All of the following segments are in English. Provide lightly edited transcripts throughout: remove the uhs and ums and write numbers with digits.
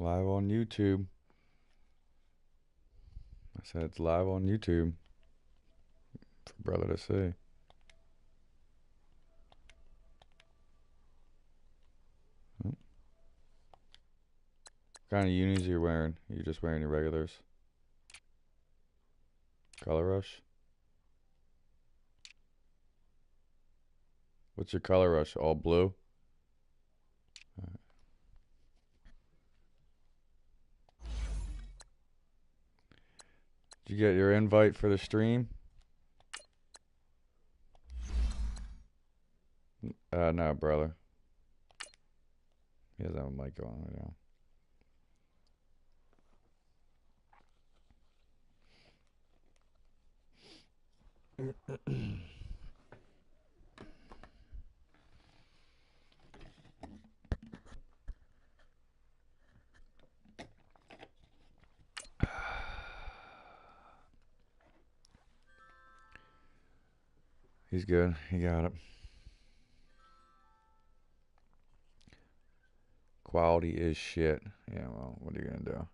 Live on YouTube. I said it's live on YouTube for brother to see. What kind of unis are you wearing? Are you just wearing your regulars? Color rush? What's your color rush? All blue? Did you get your invite for the stream? No, brother. He doesn't have a mic on right now. He's good. He got it. Quality is shit. Yeah, well, what are you going to do?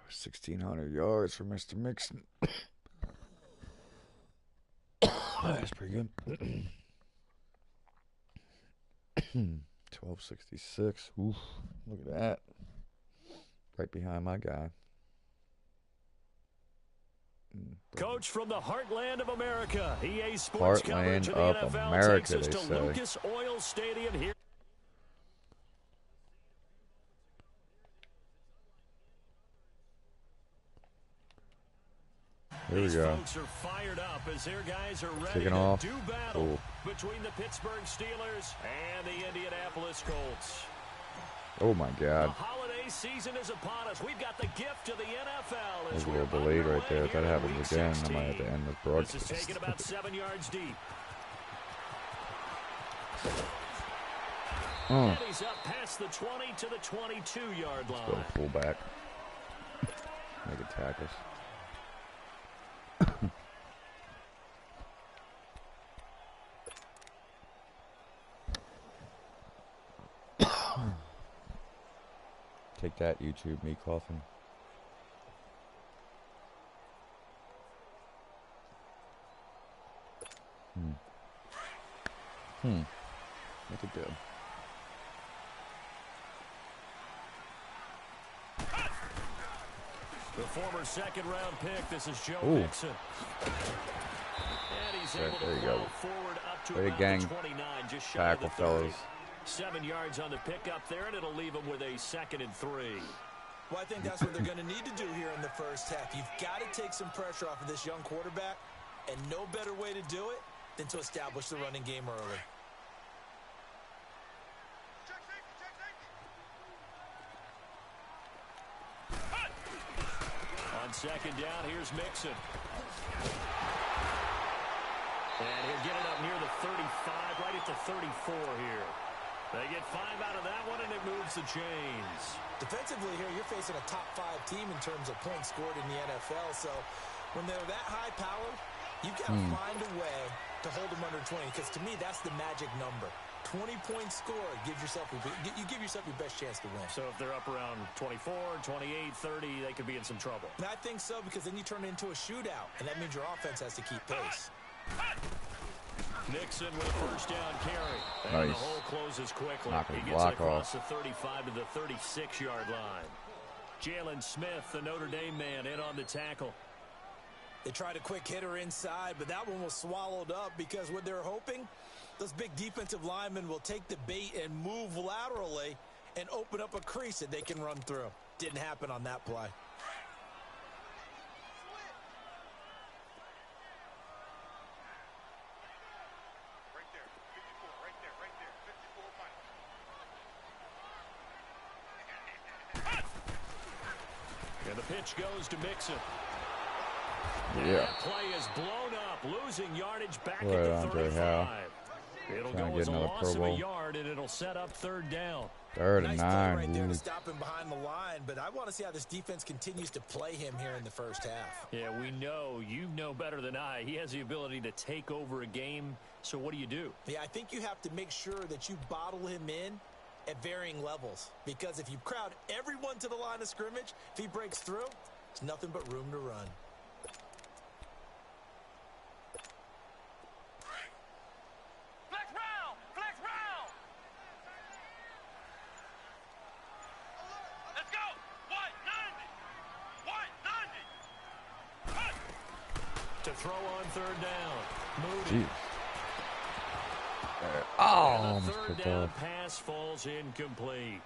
1,600 yards for Mr. Mixon. That's pretty good. 1266. Oof, look at that. Right behind my guy. Coach from the heartland of America. EA Sports Heartland coverage of the of NFL America, takes us they to say. Lucas Oil Stadium here. Here we These go. folks are fired up as their guys are ready Kicking to off. do battle Cool. between the Pittsburgh Steelers and the Indianapolis Colts. Oh my The God. holiday season is upon us. We've got the gift of the NFL. There's As a we're little delayed right there. If that underway here in happens Week again, I 16. might have to end this This broadcast. is taken about 7 yards deep. And he's up past the 20 to the 22-yard line. Go fullback. Make it tackles. Take that, YouTube, me coughing. Look at that. The former second-round pick, this is Joe Ooh. Mixon. And he's able There to you go. plow forward up to Way to about gang the 29, just shy of tackle, the 30. fellas. 7 yards on the pickup there, and it'll leave him with a 2nd and 3. Well, I think that's what they're going to need to do here in the first half. You've got to take some pressure off of this young quarterback, and no better way to do it than to establish the running game early. On second down, here's Mixon. And he'll get it up near the 35, right at the 34 here. They get 5 out of that one, and it moves the chains. Defensively here, you're facing a top-5 team in terms of points scored in the NFL. So when they're that high-powered, you've got to find a way to hold them under 20. Because to me, that's the magic number. 20 points scored, you give yourself your best chance to win. So if they're up around 24, 28, 30, they could be in some trouble. And I think so, because then you turn it into a shootout, and that means your offense has to keep pace. Nixon with a first down carry. And Nice. the hole closes quickly. Knocking He the gets it block across off. the 35 to the 36-yard line. Jalen Smith, the Notre Dame man, in on the tackle. They tried a quick hitter inside, but that one was swallowed up because what they're hoping, those big defensive linemen will take the bait and move laterally and open up a crease that they can run through. Didn't happen on that play. And the pitch goes to Mixon. Yeah. That play is blown up, losing yardage back Boy, at the Andre 35. Howe. It'll Trying to go get as a another loss Pro of a Bowl. yard, and it'll set up 3rd down. 3rd and Nice play 9. right there to Ooh. stop him behind the line, but I want to see how this defense continues to play him here in the first half. Yeah, we know. You know better than I. He has the ability to take over a game. So what do? Yeah, I think you have to make sure that you bottle him in at varying levels. Because if you crowd everyone to the line of scrimmage, if he breaks through, it's nothing but room to run. To throw on 3rd down. Moody. Jeez. Oh, And almost the 3rd picked down off. pass falls incomplete.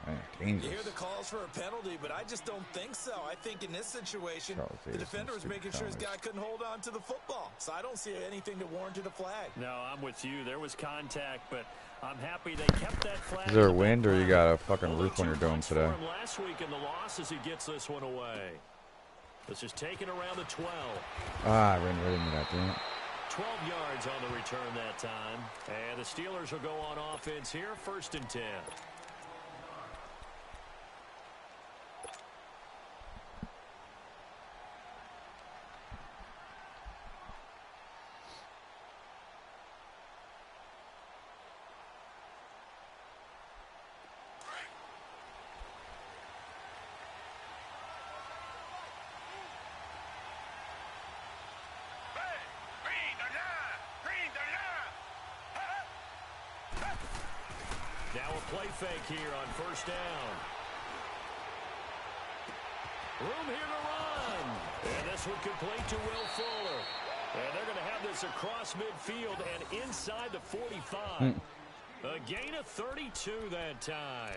Man, You dangerous. hear the calls for a penalty, but I just don't think so. I think in this situation, Charles the Davis defender was and making stupid sure his guy penalties. couldn't hold on to the football. So I don't see anything that warranted a flag. No, I'm with you. There was contact, but I'm happy they kept that flag. Is there a in the wind or you back got a fucking pocket. roof on your Only 2 dome points for today? him last week in the loss as he gets this one away. This is taken around the 12. Ah, I ran right into that, damn it. 12 yards on the return that time. And the Steelers will go on offense here, 1st and 10. Now a play fake here on 1st down. Room here to run. And this one complete to Will Fuller. And they're going to have this across midfield and inside the 45. A gain of 32 that time.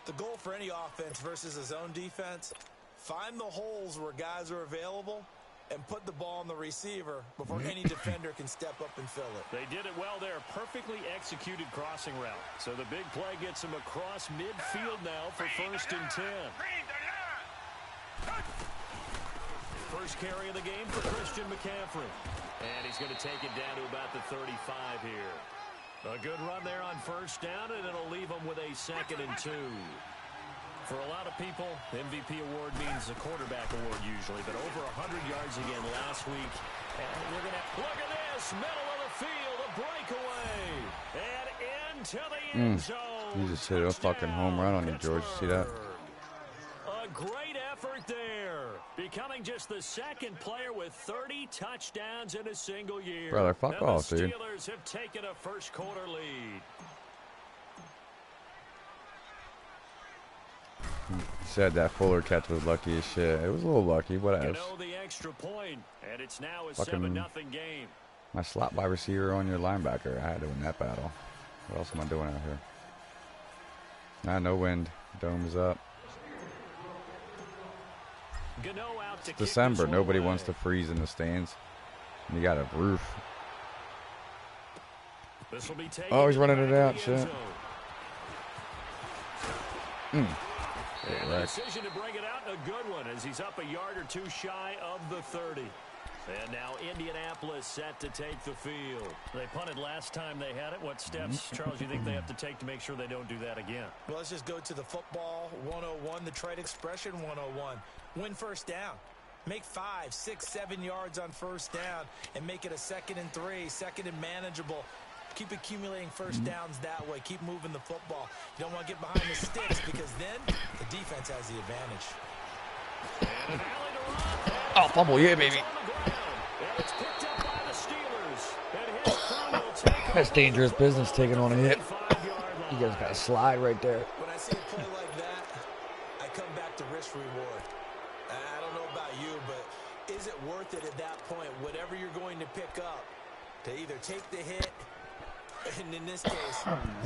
The goal for any offense versus his own defense, find the holes where guys are available and put the ball on the receiver before any defender can step up and fill it. They did it well there. Perfectly executed crossing route. So the big play gets him across midfield now for 1st and 10. First carry of the game for Christian McCaffrey. And he's going to take it down to about the 35 here. A good run there on 1st down, and it'll leave him with a 2nd and 2. For a lot of people, MVP award means a quarterback award usually, but over 100 yards again last week. And we're going to look at this, middle of the field, a breakaway, and into the end zone. You just hit a fucking home run on you, George. See that? A great effort there, becoming just the 2nd player with 30 touchdowns in a single year. Brother, fuck and off, the dude. Steelers have taken a first-quarter lead. He said that Fuller catch was lucky as shit. It was a little lucky, You whatever. know the extra point, and it's now a Fucking 7-0 game. My slot wide receiver on your linebacker. I had to win that battle. What else am I doing out here? Nah, no wind. Dome is up. Gano out to kick December. this one Nobody away. wants to freeze in the stands. And you got a roof. This will be taken Oh, he's to the running it back out, of the end shit. zone. Get And the wrecked. decision to bring it out, a good one, as he's up a yard or 2 shy of the 30. And now Indianapolis set to take the field. They punted last time they had it. What steps, Charles, you think they have to take to make sure they don't do that again? Well, let's just go to the football 101, the trade expression 101. Win 1st down. Make 5, 6, 7 yards on 1st down and make it a 2nd and 3, 2nd and manageable. Keep accumulating 1st downs that way. Keep moving the football. You don't want to get behind the sticks because then the defense has the advantage. And an alley to run. Oh, fumble, yeah, baby. On the ground. And it's picked up by the Steelers. And his crew will take That's over dangerous business taking on a hit. 35-yard line. You guys got to slide right there. When I see a play like that, I come back to risk reward. I don't know about you, but is it worth it at that point, whatever you're going to pick up, to either take the hit, and in this case,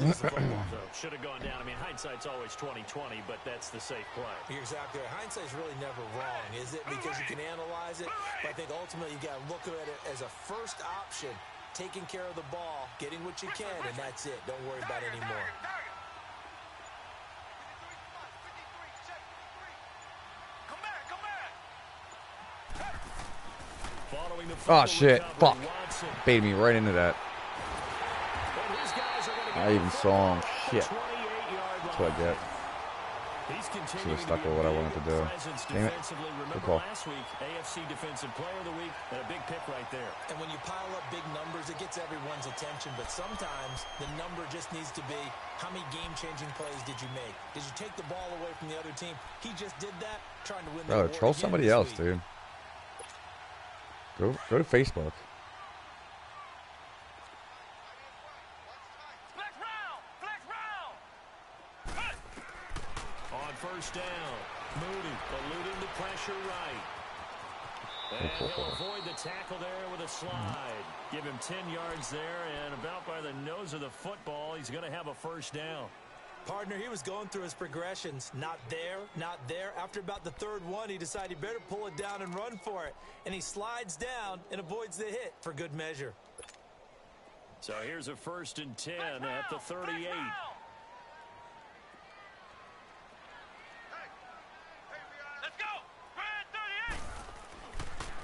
lose the football? So should have gone down. I mean, hindsight's always 20/20, but that's the safe play. You're exactly right. Hindsight's really never wrong, is it? Because you can analyze it, but I think ultimately you got to look at it as a first option, taking care of the ball, getting what you can, and that's it. Don't worry about it anymore. Following the Oh, fumble shit. recovery, Fuck. Watson. Baited me right into that. And his guys are gonna I get even saw him. the Shit. 28-yard line. what I get. He's Should continuing have stuck with what I wanted to do. Damn it. Remember Good call. last week, AFC Defensive Player of the Week, and a big pick right there. And when you pile up big numbers, it gets everyone's attention. But sometimes the number just needs to be, how many game-changing plays did you make? Did you take the ball away from the other team? He just did that, trying to win the award Troll again somebody this else, week. dude. Go to Facebook. On first down, Moody eluding the pressure right. And he'll avoid the tackle there with a slide. Give him 10 yards there, and about by the nose of the football, he's going to have a first down. Partner, he was going through his progressions. Not there, not there. After about the third one, he decided he better pull it down and run for it. And he slides down and avoids the hit for good measure. So here's a 1st and 10 at the 38.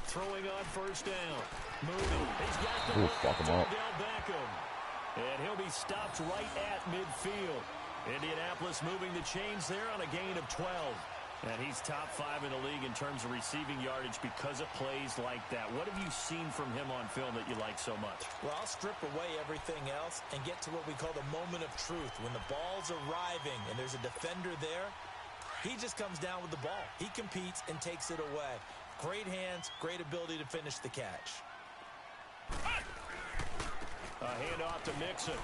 Throwing on first down. Moody. He's got the fuck him up. Odell Beckham. And he'll be stopped right at midfield. Indianapolis moving the chains there on a gain of 12. And he's top 5 in the league in terms of receiving yardage because of plays like that. What have you seen from him on film that you like so much? Well, I'll strip away everything else and get to what we call the moment of truth. When the ball's arriving and there's a defender there, he just comes down with the ball. He competes and takes it away. Great hands, great ability to finish the catch. A handoff to Mixon.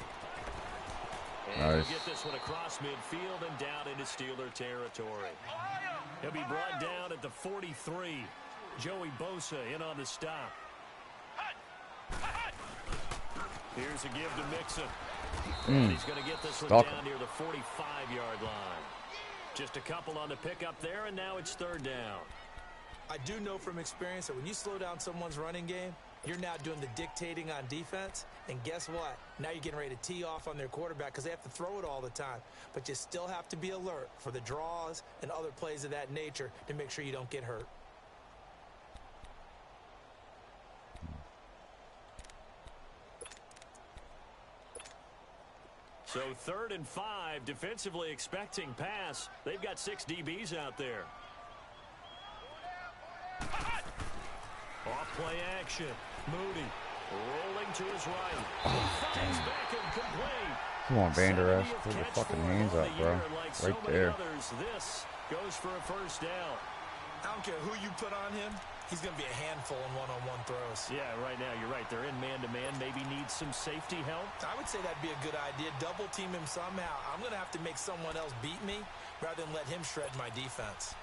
And Nice. he'll get this one across midfield and down into Steeler territory. He'll be brought down at the 43. Joey Bosa in on the stop. Here's a give to Mixon. And he's going to get this one down near the 45-yard line. Just a couple on the pickup there, and now it's 3rd down. I do know from experience that when you slow down someone's running game, you're now doing the dictating on defense. And guess what? Now you're getting ready to tee off on their quarterback because they have to throw it all the time. But you still have to be alert for the draws and other plays of that nature to make sure you don't get hurt. So 3rd and 5, defensively expecting pass. They've got 6 DBs out there. Off play action. Moody rolling to his right. Finds Beckham complete. Come on, Vander Esch. Put your fucking hands up, bro. Right there. This goes for a first down. I don't care who you put on him. He's going to be a handful in one-on-one throws. Yeah, right now, you're right. They're in man-to-man. Maybe needs some safety help. I would say that'd be a good idea. Double team him somehow. I'm going to have to make someone else beat me rather than let him shred my defense.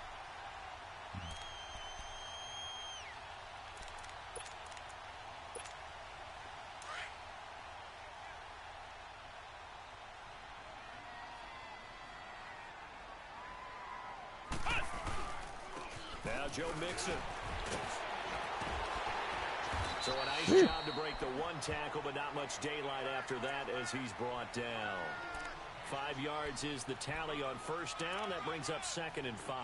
Now Joe Mixon. So a nice job to break the one tackle, but not much daylight after that as he's brought down. 5 yards is the tally on first down. That brings up 2nd and 5.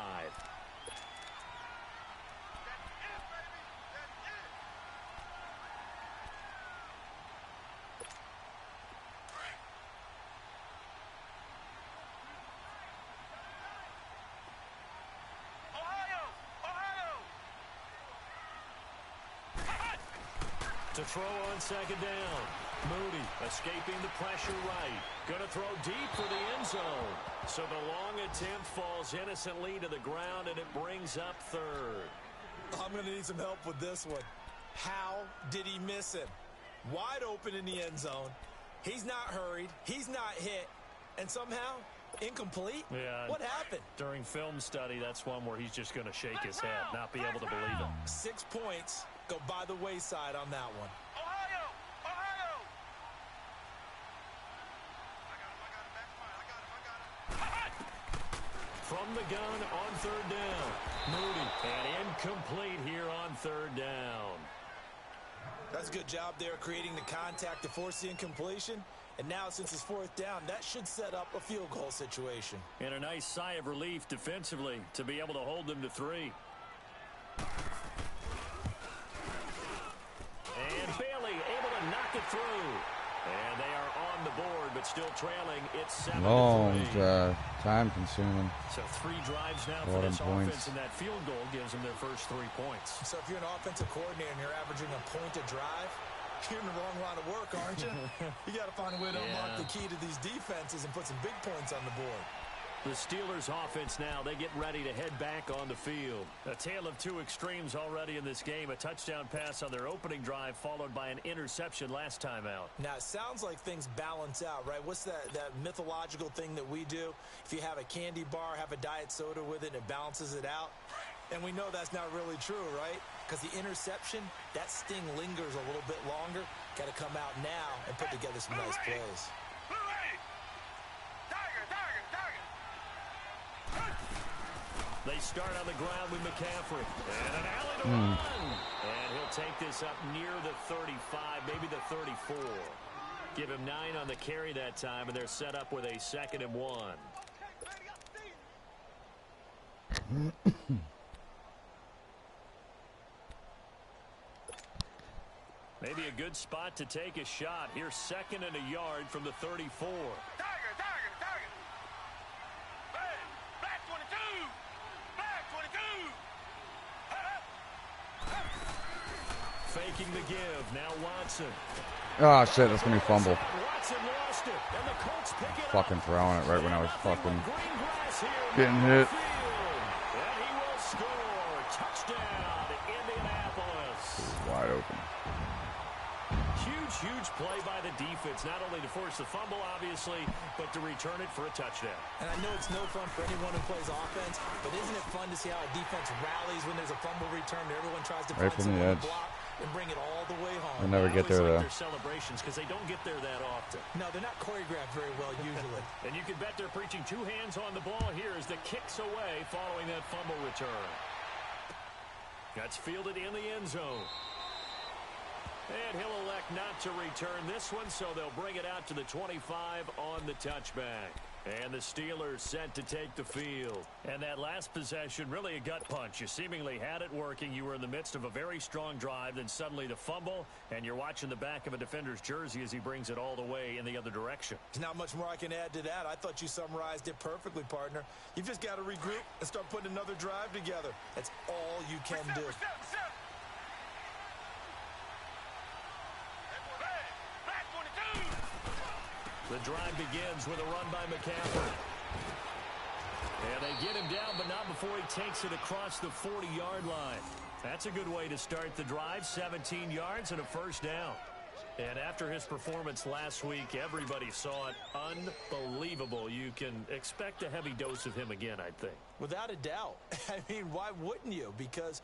To throw on 2nd down. Moody escaping the pressure right. Going to throw deep for the end zone. So the long attempt falls innocently to the ground, and it brings up 3rd. I'm going to need some help with this one. How did he miss him? Wide open in the end zone. He's not hurried. He's not hit. And somehow, incomplete? Yeah. What happened? During film study, that's one where he's just going to shake his head, not be able to believe it. 6 points go by the wayside on that one. From the gun on 3rd down. Moody, and incomplete here on 3rd down. That's a good job there creating the contact to force the incompletion. And now since it's 4th down, that should set up a field goal situation. And a nice sigh of relief defensively to be able to hold them to 3. And Bailey able to knock it through. And they are on the board, but still trailing. It's 7-3. Long time consuming. So 3 drives now for this offense, and that field goal gives them their first 3 points. So if you're an offensive coordinator and you're averaging a point a drive, you're in the wrong line of work, aren't you? You got to find a way to unlock the key to these defenses and put some big points on the board. The Steelers offense now, they get ready to head back on the field. A tale of 2 extremes already in this game. A touchdown pass on their opening drive followed by an interception last time out. Now, it sounds like things balance out, right? What's that mythological thing that we do? If you have a candy bar, have a diet soda with it, and it balances it out. And we know that's not really true, right? Because the interception, that sting lingers a little bit longer. Got to come out now and put together some nice plays. They start on the ground with McCaffrey. And an alley to run. And he'll take this up near the 35, maybe the 34. Give him 9 on the carry that time, and they're set up with a 2nd and 1. Maybe a good spot to take a shot. Here's 2nd and a yard from the 34. Faking the give. Now Watson. Oh, shit. That's going to be fumble. Watson lost it, and the Colts pick it Fucking up. throwing it right when I was fucking getting hit. And he will score. Touchdown, Indianapolis. Wide open. Huge play by the defense, not only to force the fumble, obviously, but to return it for a touchdown. And I know it's no fun for anyone who plays offense, but isn't it fun to see how a defense rallies when there's a fumble return and everyone tries to Right find from the someone edge. to block and bring it all the way home? They'll never get there, though. Their celebrations, because they don't get there that often. No, they're not choreographed very well usually. And you can bet they're preaching 2 hands on the ball here as the kicks away following that fumble return. That's fielded in the end zone. And he'll elect not to return this one, so they'll bring it out to the 25 on the touchback. And the Steelers set to take the field. And that last possession, really a gut punch. You seemingly had it working. You were in the midst of a very strong drive, then suddenly the fumble, and you're watching the back of a defender's jersey as he brings it all the way in the other direction. There's not much more I can add to that. I thought you summarized it perfectly, partner. You've just got to regroup and start putting another drive together. That's all you can do. The drive begins with a run by McCaffrey. And they get him down, but not before he takes it across the 40-yard line. That's a good way to start the drive. 17 yards and a first down. And after his performance last week, everybody saw it. Unbelievable. You can expect a heavy dose of him again, I think. Without a doubt. I mean, why wouldn't you? Because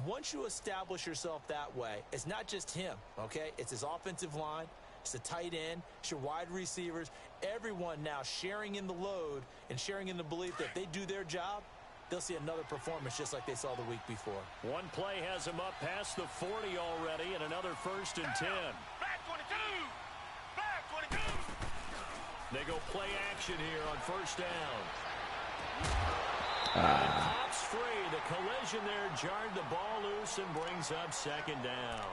once you establish yourself that way, it's not just him, okay? It's his offensive line. It's the tight end, it's your wide receivers, everyone now sharing in the load and sharing in the belief that if they do their job, they'll see another performance just like they saw the week before. One play has him up past the 40 already, and another 1st and 10. Back 22! Back 22! They go play action here on 1st down. And it pops free. The collision there jarred the ball loose and brings up 2nd down.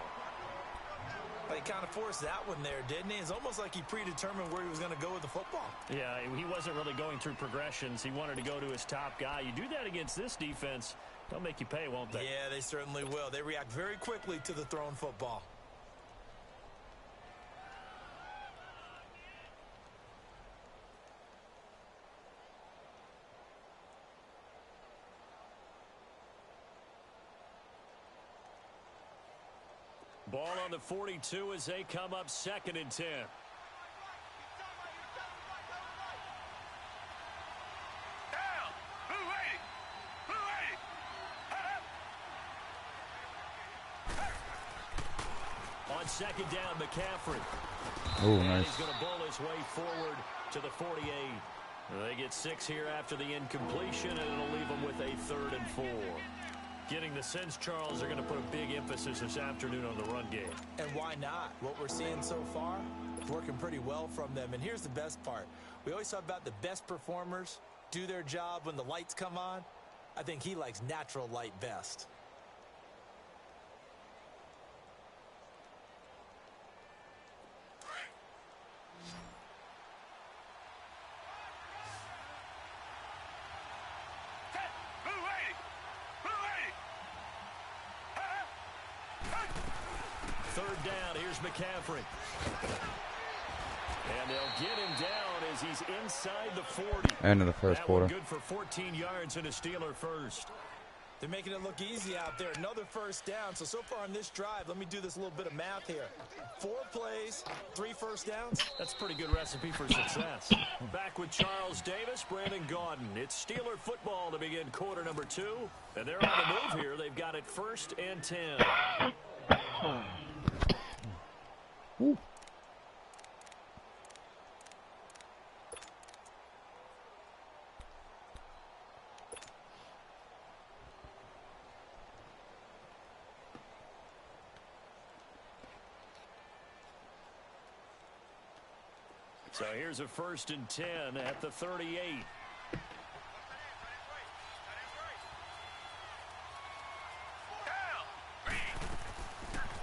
But he kind of forced that one there, didn't he? It's almost like he predetermined where he was going to go with the football. Yeah, he wasn't really going through progressions. He wanted to go to his top guy. You do that against this defense, they'll make you pay, won't they? Yeah, they certainly will. They react very quickly to the thrown football. Ball on the 42 as they come up 2nd and 10. Down! Who waiting? Who waiting? On 2nd down, McCaffrey. Oh, And nice. he's going to bull his way forward to the 48. They get 6 here after the incompletion, and it'll leave them with a 3rd and 4. Getting the sense, Charles, they're going to put a big emphasis this afternoon on the run game. And why not? What we're seeing so far is working pretty well from them. And here's the best part. We always talk about the best performers do their job when the lights come on. I think he likes natural light best. Third down, here's McCaffrey. And they'll get him down as he's inside the 40. End of the first quarter. Good for 14 yards and a Steeler first. They're making it look easy out there. Another first down. So far on this drive, let me do this little bit of math here. 4 plays, 3 first downs. That's a pretty good recipe for success. Back with Charles Davis, Brandon Gaudin. It's Steeler football to begin quarter number 2. And they're on the move here. They've got it 1st and 10. Woo. So here's a 1st and 10 at the 38.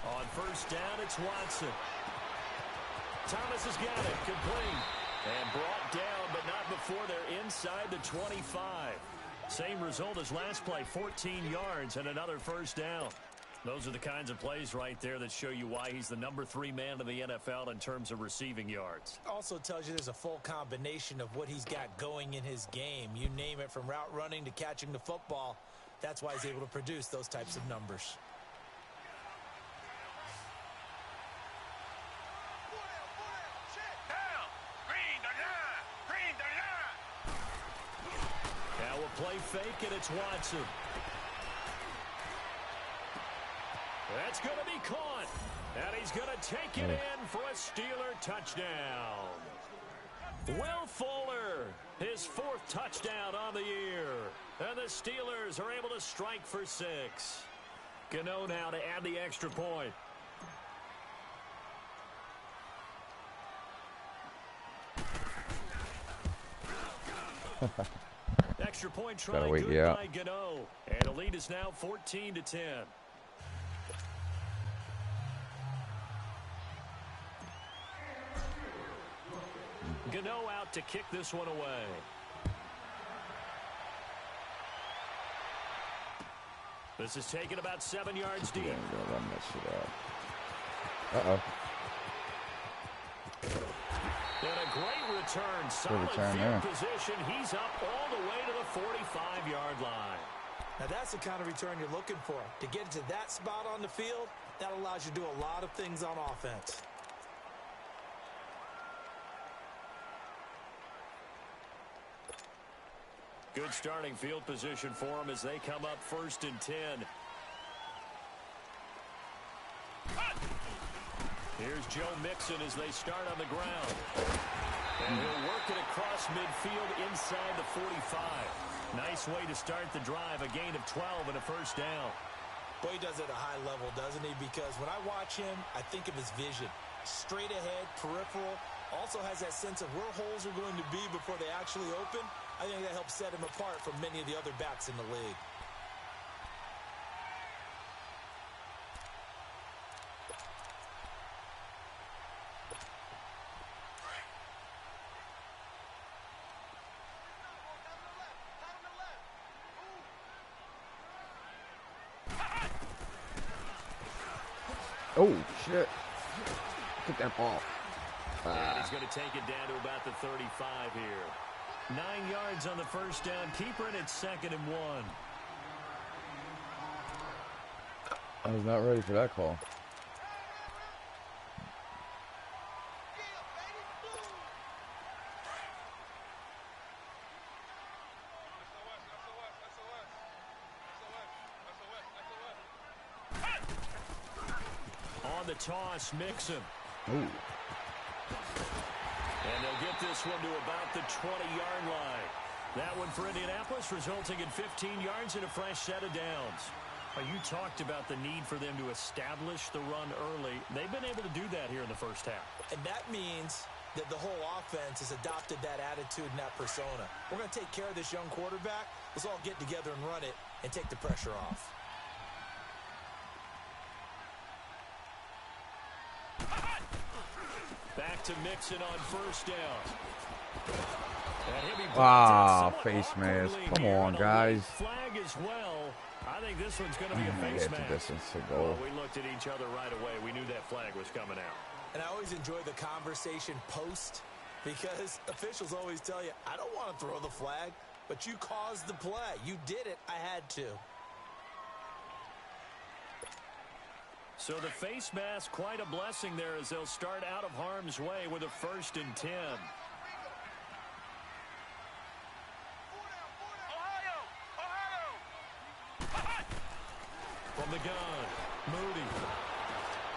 On 1st down, it's Watson. Thomas has got it, complete. And brought down, but not before they're inside the 25. Same result as last play, 14 yards and another 1st down. Those are the kinds of plays right there that show you why he's the number 3 man in the NFL in terms of receiving yards. Also tells you there's a full combination of what he's got going in his game. You name it, from route running to catching the football. That's why he's able to produce those types of numbers. Now a play fake, and it's Watson. That's going to be caught. And he's going to take it in for a Steeler touchdown. Will Fuller, his 4th touchdown on the year. And the Steelers are able to strike for 6. Gano now to add the extra point. Extra point try good by Gano. And the lead is now 14-10. Gano out to kick this one away. This is taken about 7 yards deep. Run that shit out. And a great return. Solid field position. He's up all the way to the 45-yard line. Now that's the kind of return you're looking for. To get to that spot on the field, that allows you to do a lot of things on offense. Good starting field position for them as they come up 1st and 10. Here's Joe Mixon as they start on the ground. And he'll work it across midfield inside the 45. Nice way to start the drive. A gain of 12 and a 1st down. Boy, he does it at a high level, doesn't he? Because when I watch him, I think of his vision. Straight ahead, peripheral. Also has that sense of where holes are going to be before they actually open. I think that helps set him apart from many of the other backs in the league. Oh, shit. Took that ball. And he's going to take it down to about the 35 here. 9 yards on the 1st down. Keeper, and it's 2nd and 1. I was not ready for that call. On the toss, Mixon. Ooh. And they'll get this one to about the 20-yard line. That one for Indianapolis, resulting in 15 yards and a fresh set of downs. You talked about the need for them to establish the run early. They've been able to do that here in the first half. And that means that the whole offense has adopted that attitude and that persona. We're going to take care of this young quarterback. Let's all get together and run it and take the pressure off. Back to Mixon on 1st down. Ah, face mask. Come on, guys. Flag as well. I think this one's going to be a face Get the mask. distance to goal. Well, we looked at each other right away. We knew that flag was coming out. And I always enjoy the conversation post because officials always tell you, I don't want to throw the flag, but you caused the play. You did it. I had to. So the face mask, quite a blessing there as they'll start out of harm's way with a 1st and 10. From the gun, Moody.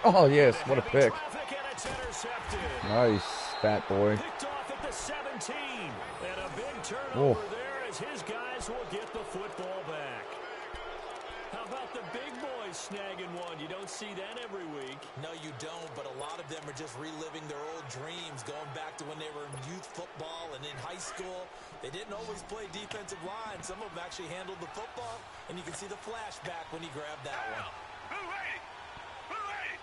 Oh, yes. What a pick. Traffic and it's intercepted. Nice, fat boy. Picked off at the 17. And a big turnover there as his guys will get the football back. How about the big boys snagging one? You don't see that every week. No, you don't, but a lot of them are just reliving their old dreams, going back to when they were in youth football and in high school. They didn't always play defensive line. Some of them actually handled the football, and you can see the flashback when he grabbed that one. Who ready? Who ready?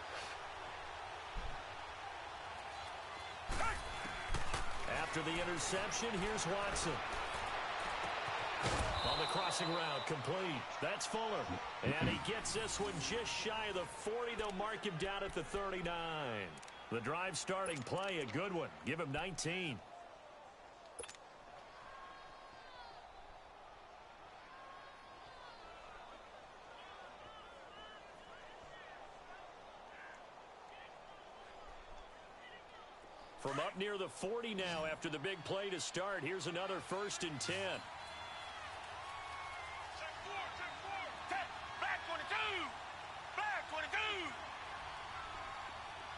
After the interception, here's Watson. On the crossing route, complete. That's Fuller. And he gets this one just shy of the 40. They'll mark him down at the 39. The drive starting play, a good one. Give him 19. From up near the 40 now after the big play to start, here's another 1st and 10. Back 22! Back 22!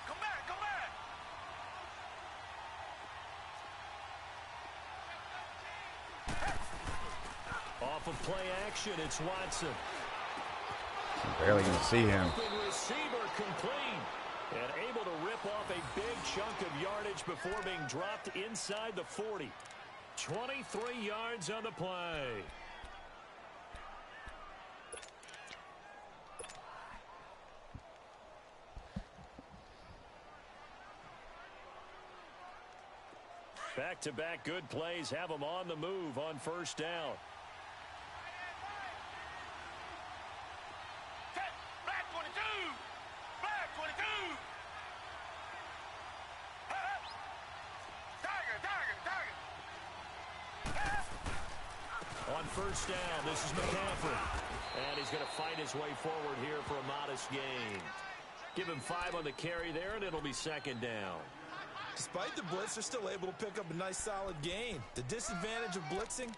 Come back, come back! Off of play action, it's Watson. Barely going to see him. Open receiver complete. And able to rip off a big chunk of yardage before being dropped inside the 40. 23 yards on the play. Back-to-back good plays have them on the move on 1st down. Back 22! Back 22! Tiger! On 1st down, this is McCaffrey. And he's going to fight his way forward here for a modest gain. Give him 5 on the carry there, and it'll be 2nd down. Despite the blitz, they're still able to pick up a nice solid gain. The disadvantage of blitzing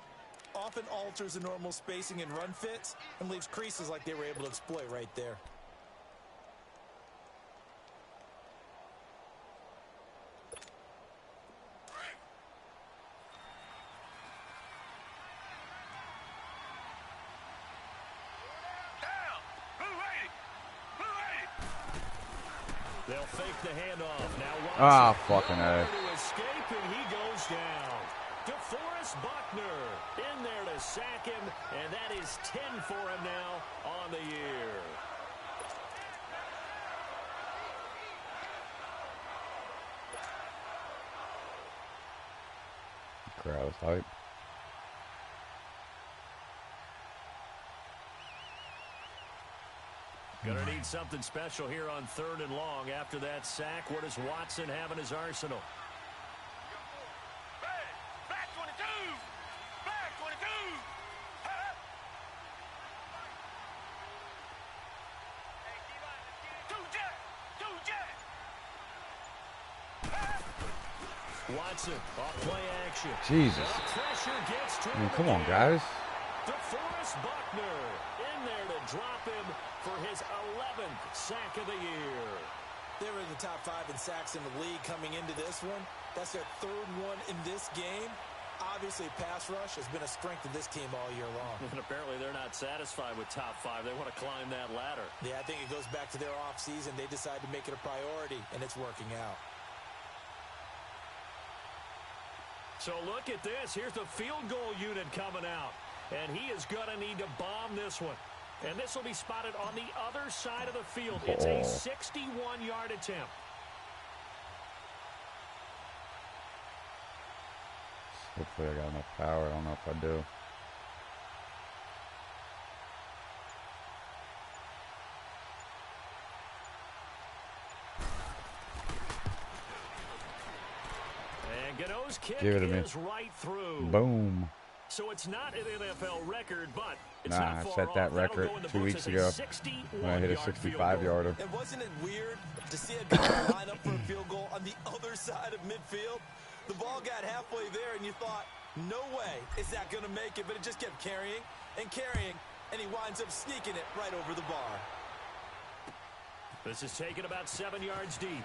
often alters the normal spacing and run fits and leaves creases like they were able to exploit right there. Down! Who ready? Who ready? They'll fake the handoff. Now Watson. Ah, fucking A. To escape, and he goes down. DeForest Buckner in there to sack him, and that is 10 for him now on the year. Crowd is hype. Gonna need something special here on 3rd and long. After that sack, what does Watson have in his arsenal? Back 22! Back 22! Two jet! Watson off play action. Jesus. The pressure gets to I mean, him come on, again. guys. DeForest Buckner in there to drop him for his 11th sack of the year. They were in the top 5 in sacks in the league coming into this one. That's their 3rd one in this game. Obviously, pass rush has been a strength of this team all year long. And apparently they're not satisfied with top 5. They want to climb that ladder. Yeah, I think it goes back to their offseason. They decided to make it a priority, and it's working out. So look at this. Here's the field goal unit coming out. And he is going to need to bomb this one. And this will be spotted on the other side of the field. It's a 61-yard attempt. Hopefully I got enough power. I don't know if I do. And Gano's kick Give it to me. is right through. Boom. So it's not an NFL record, but it's Nah, not I far set that off. That'll record go in the 2 books weeks as ago 61 when I hit a yard field 65-yarder. And wasn't it weird to see a guy line up for a field goal on the other side of midfield? The ball got halfway there, and you thought, no way is that going to make it, but it just kept carrying and carrying, and he winds up sneaking it right over the bar. This is taken about 7 yards deep.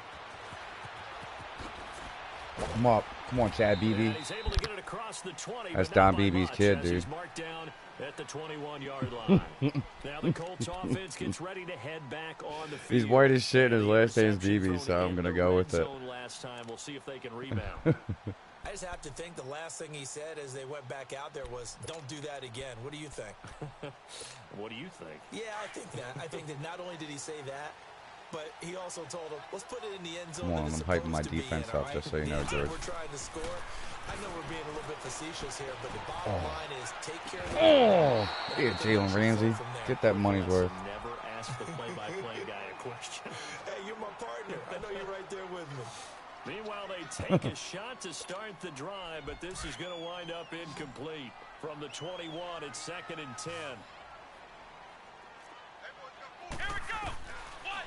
Come up. Come on, Chad Beebe. And he's able to get it across the 20. That's but not Don by Beebe's much, kid, as dude. He's marked down at the 21-yard line. Now the Colts offense gets ready to head back on the field. He's white as shit, and his The last name's interception Beebe, thrown so I'm in going to the go red with it. zone last time. We'll see if they can rebound. I just have to think the last thing he said as they went back out there was, don't do that again. What do you think? What do you think? Yeah, I think that. I think that not only did he say that, but he also told him, let's put it in the end zone. Come on, that it's I'm hyping my supposed to be defense in, up, all just so you know, The end zone George. we're trying to score. I know we're being a little bit facetious here, but the bottom line is take care of the Oh, ball. yeah, Jalen Ramsey. Get that money's worth. Never ask the play-by-play guy a question. Hey, you're my partner. I know you're right there with me. Meanwhile, they take a shot to start the drive, but this is going to wind up incomplete. From the 21, it's 2nd and 10. Here we go.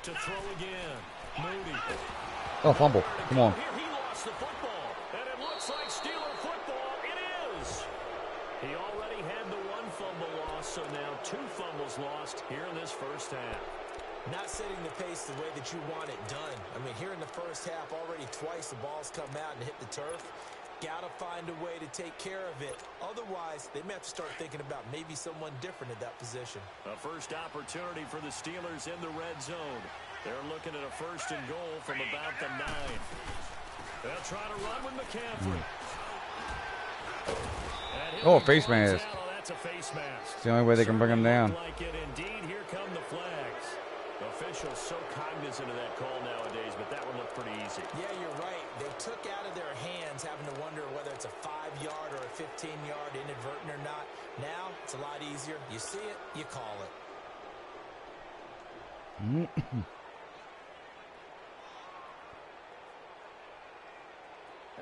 To throw again. Moody. Oh, fumble. Come on. Here he lost the football, and it looks like Steeler football. It is. He already had the 1 fumble loss, so now 2 fumbles lost here in this first half. Not setting the pace the way that you want it done. I mean, here in the first half, already twice the ball's come out and hit the turf. Got to find a way to take care of it. Otherwise, they may have to start thinking about maybe someone different at that position. A first opportunity for the Steelers in the red zone. They're looking at a 1st and goal from about the 9. They'll try to run with McCaffrey. Oh, face mask. Oh, that's a face mask. It's the only way they can bring him down. Like it indeed. Here come the flags. Officials so cognizant of that call nowadays, but that one looked pretty easy. Yeah, you're right. They took out of their hands having to wonder whether it's a 5-yard or a 15-yard inadvertent or not. Now, it's a lot easier. You see it, you call it.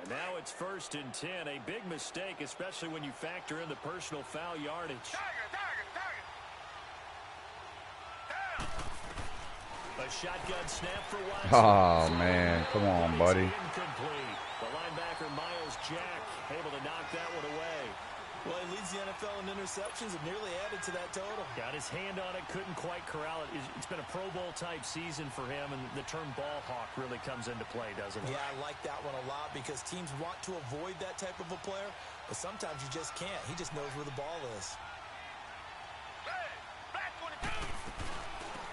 And now it's 1st and 10. A big mistake, especially when you factor in the personal foul yardage. Target. A shotgun snap for Watson. Oh, man. Come on, It's buddy. incomplete. The linebacker, Miles Jack, able to knock that one away. Well, he leads the NFL in interceptions and nearly added to that total. Got his hand on it, couldn't quite corral it. It's been a Pro Bowl-type season for him, and the term ball hawk really comes into play, doesn't it? Yeah, I like that one a lot because teams want to avoid that type of a player, but sometimes you just can't. He just knows where the ball is. Hey, black 22.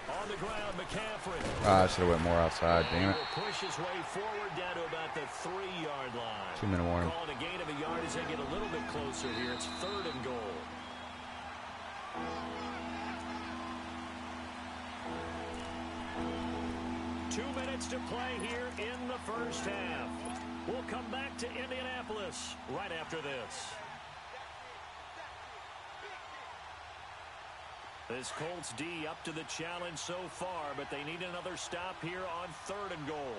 On the ground, McCaffrey. I should have went more outside, damn it. Will push his way forward down to about the 3-yard line. 2-minute warning. Calling a gain of a yard as they get a little bit closer here. It's 3rd and goal. Two minutes to play here in the first half. We'll come back to Indianapolis right after this. This Colts D up to the challenge so far, but they need another stop here on 3rd and goal.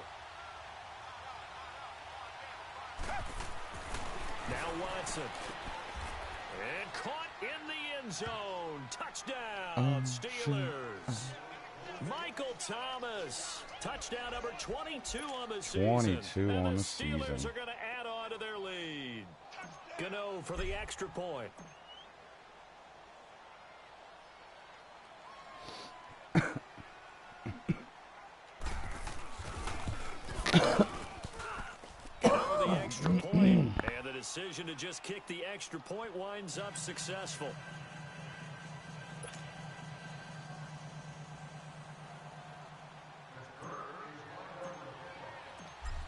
Now Watson. And caught in the end zone. Touchdown, Steelers. Michael Thomas. Touchdown number 22 on the season. 22 and on the Steelers season. are going to add on to their lead. Gano for the extra point. The extra point, and the decision to just kick the extra point winds up successful.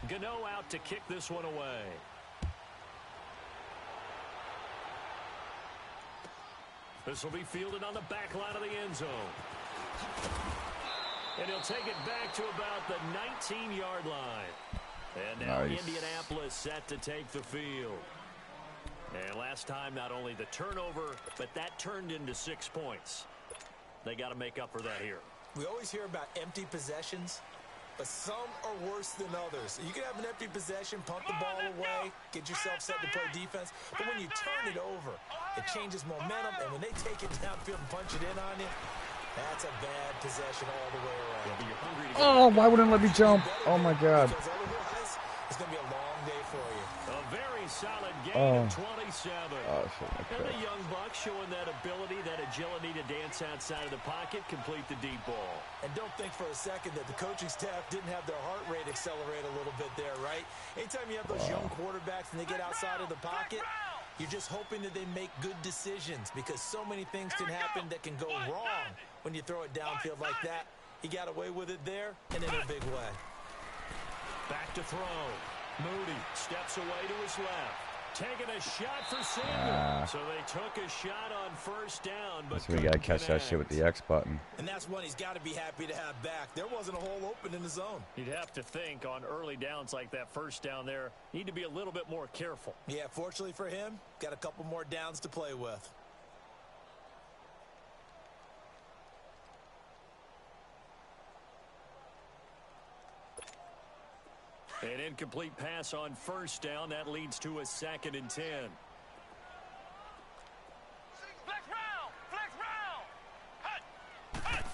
Gano out to kick this one away. This will be fielded on the back line of the end zone. And he'll take it back to about the 19-yard line. And now Nice. Indianapolis set to take the field. And last time, not only the turnover, but that turned into 6 points. They got to make up for that here. We always hear about empty possessions, but some are worse than others. You can have an empty possession, pump the ball away, get yourself set to play defense, but when you turn it over, it changes momentum, and when they take it downfield and punch it in on you, that's a bad possession all the way around. Oh, why wouldn't it let me jump? Oh, my God. Because otherwise, it's going to be a long day for you. A very solid gain of 27. Oh, shit. And the young buck showing that ability, that agility to dance outside of the pocket, complete the deep ball. And don't think for a second that the coaching staff didn't have their heart rate accelerate a little bit there, right? Anytime you have those young quarterbacks and they get outside of the pocket, you're just hoping that they make good decisions because so many things can happen that can go wrong when you throw it downfield like that. He got away with it there and in a big way. Back to throw. Moody steps away to his left. Taking a shot for Sanders. So they took a shot on first down, but so we got to catch that shit with the X button. And that's one he's got to be happy to have back. There wasn't a hole open in the zone. You'd have to think on early downs like that first down there, need to be a little bit more careful. Yeah, fortunately for him, got a couple more downs to play with. An incomplete pass on first down. That leads to a 2nd and 10. Flex round! Flex round! Hut! Hut!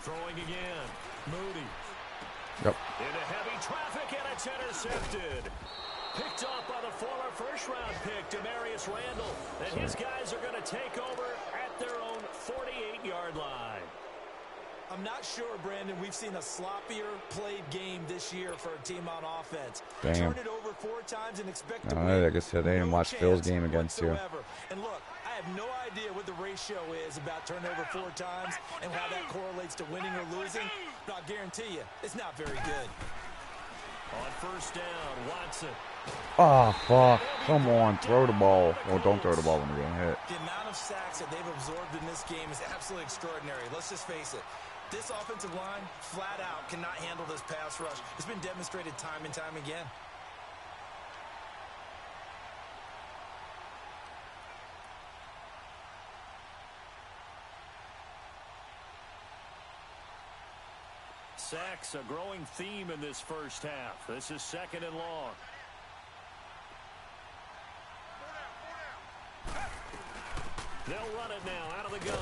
Throwing again. Moody. Yep. Into heavy traffic, and it's intercepted. Picked off by the former first-round pick, Demarius Randall. And his guys are going to take over at their own 48-yard line. I'm not sure, Brandon, we've seen a sloppier played game this year for a team on offense. Damn. Turn it over 4 times and expect to win. Like I said, they didn't watch Phil's game against you. And look, I have no idea what the ratio is about turnover 4 times and how that correlates to winning or losing, but I'll guarantee you, it's not very good. On first down, Watson. Oh, fuck. Come on, throw the ball. Well, don't throw the ball when you're getting hit. The amount of sacks that they've absorbed in this game is absolutely extraordinary. Let's just face it. This offensive line, flat out, cannot handle this pass rush. It's been demonstrated time and time again. Sacks, a growing theme in this first half. This is 2nd and long. They'll run it now out of the gun.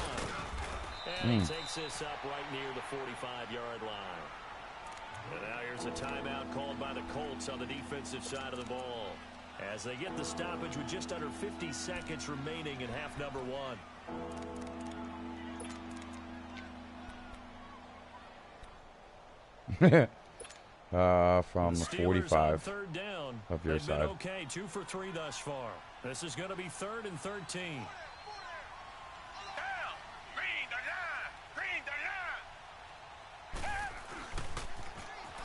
And he takes this up right near the 45-yard line. And now here's a timeout called by the Colts on the defensive side of the ball, as they get the stoppage with just under 50 seconds remaining in half number 1. From the 45 third down of your side. Okay, 2 for 3 thus far. This is going to be 3rd and 13.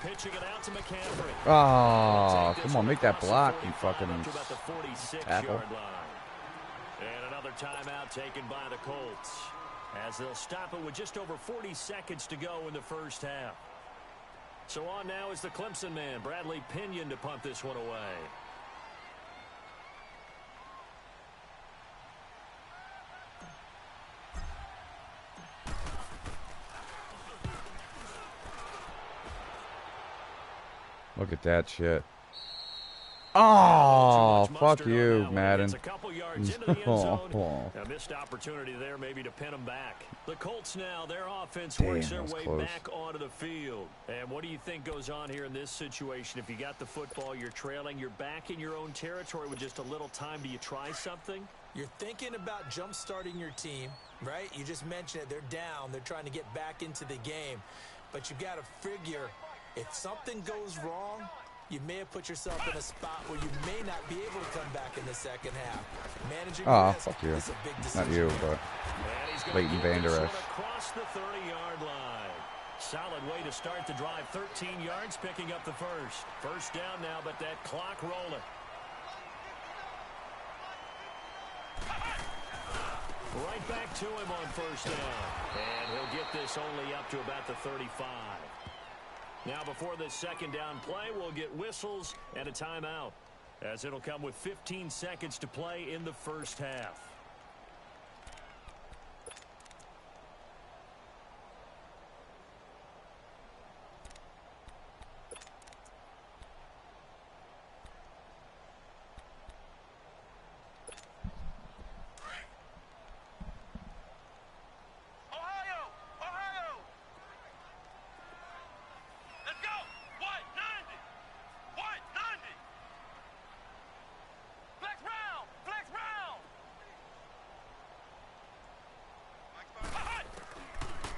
Pitching it out to McCaffrey. Oh, come on, make that block, you fucking tackle. And another timeout taken by the Colts, as they'll stop it with just over 40 seconds to go in the first half. So on now is the Clemson man, Bradley Pinion, to punt this one away. Look at that shit. Oh, fuck you, Madden. A couple yards into the end zone. A missed opportunity there maybe to pin them back. The Colts now, their offense works their way back onto the field. And what do you think goes on here in this situation? If you got the football, you're trailing, you're back in your own territory with just a little time. Do you try something? You're thinking about jump-starting your team, right? You just mentioned it. They're down. They're trying to get back into the game. But you've got to figure, if something goes wrong, you may have put yourself in a spot where you may not be able to come back in the second half. Managing risk fuck you. is a big decision. Not you, but Leighton Vander Esch. Across the 30-yard line. Solid way to start the drive. 13 yards, picking up the first. First down now, but that clock rolling. Right back to him on first down. And he'll get this only up to about the 35. Now, before this second down play, we'll get whistles and a timeout, as it'll come with 15 seconds to play in the first half.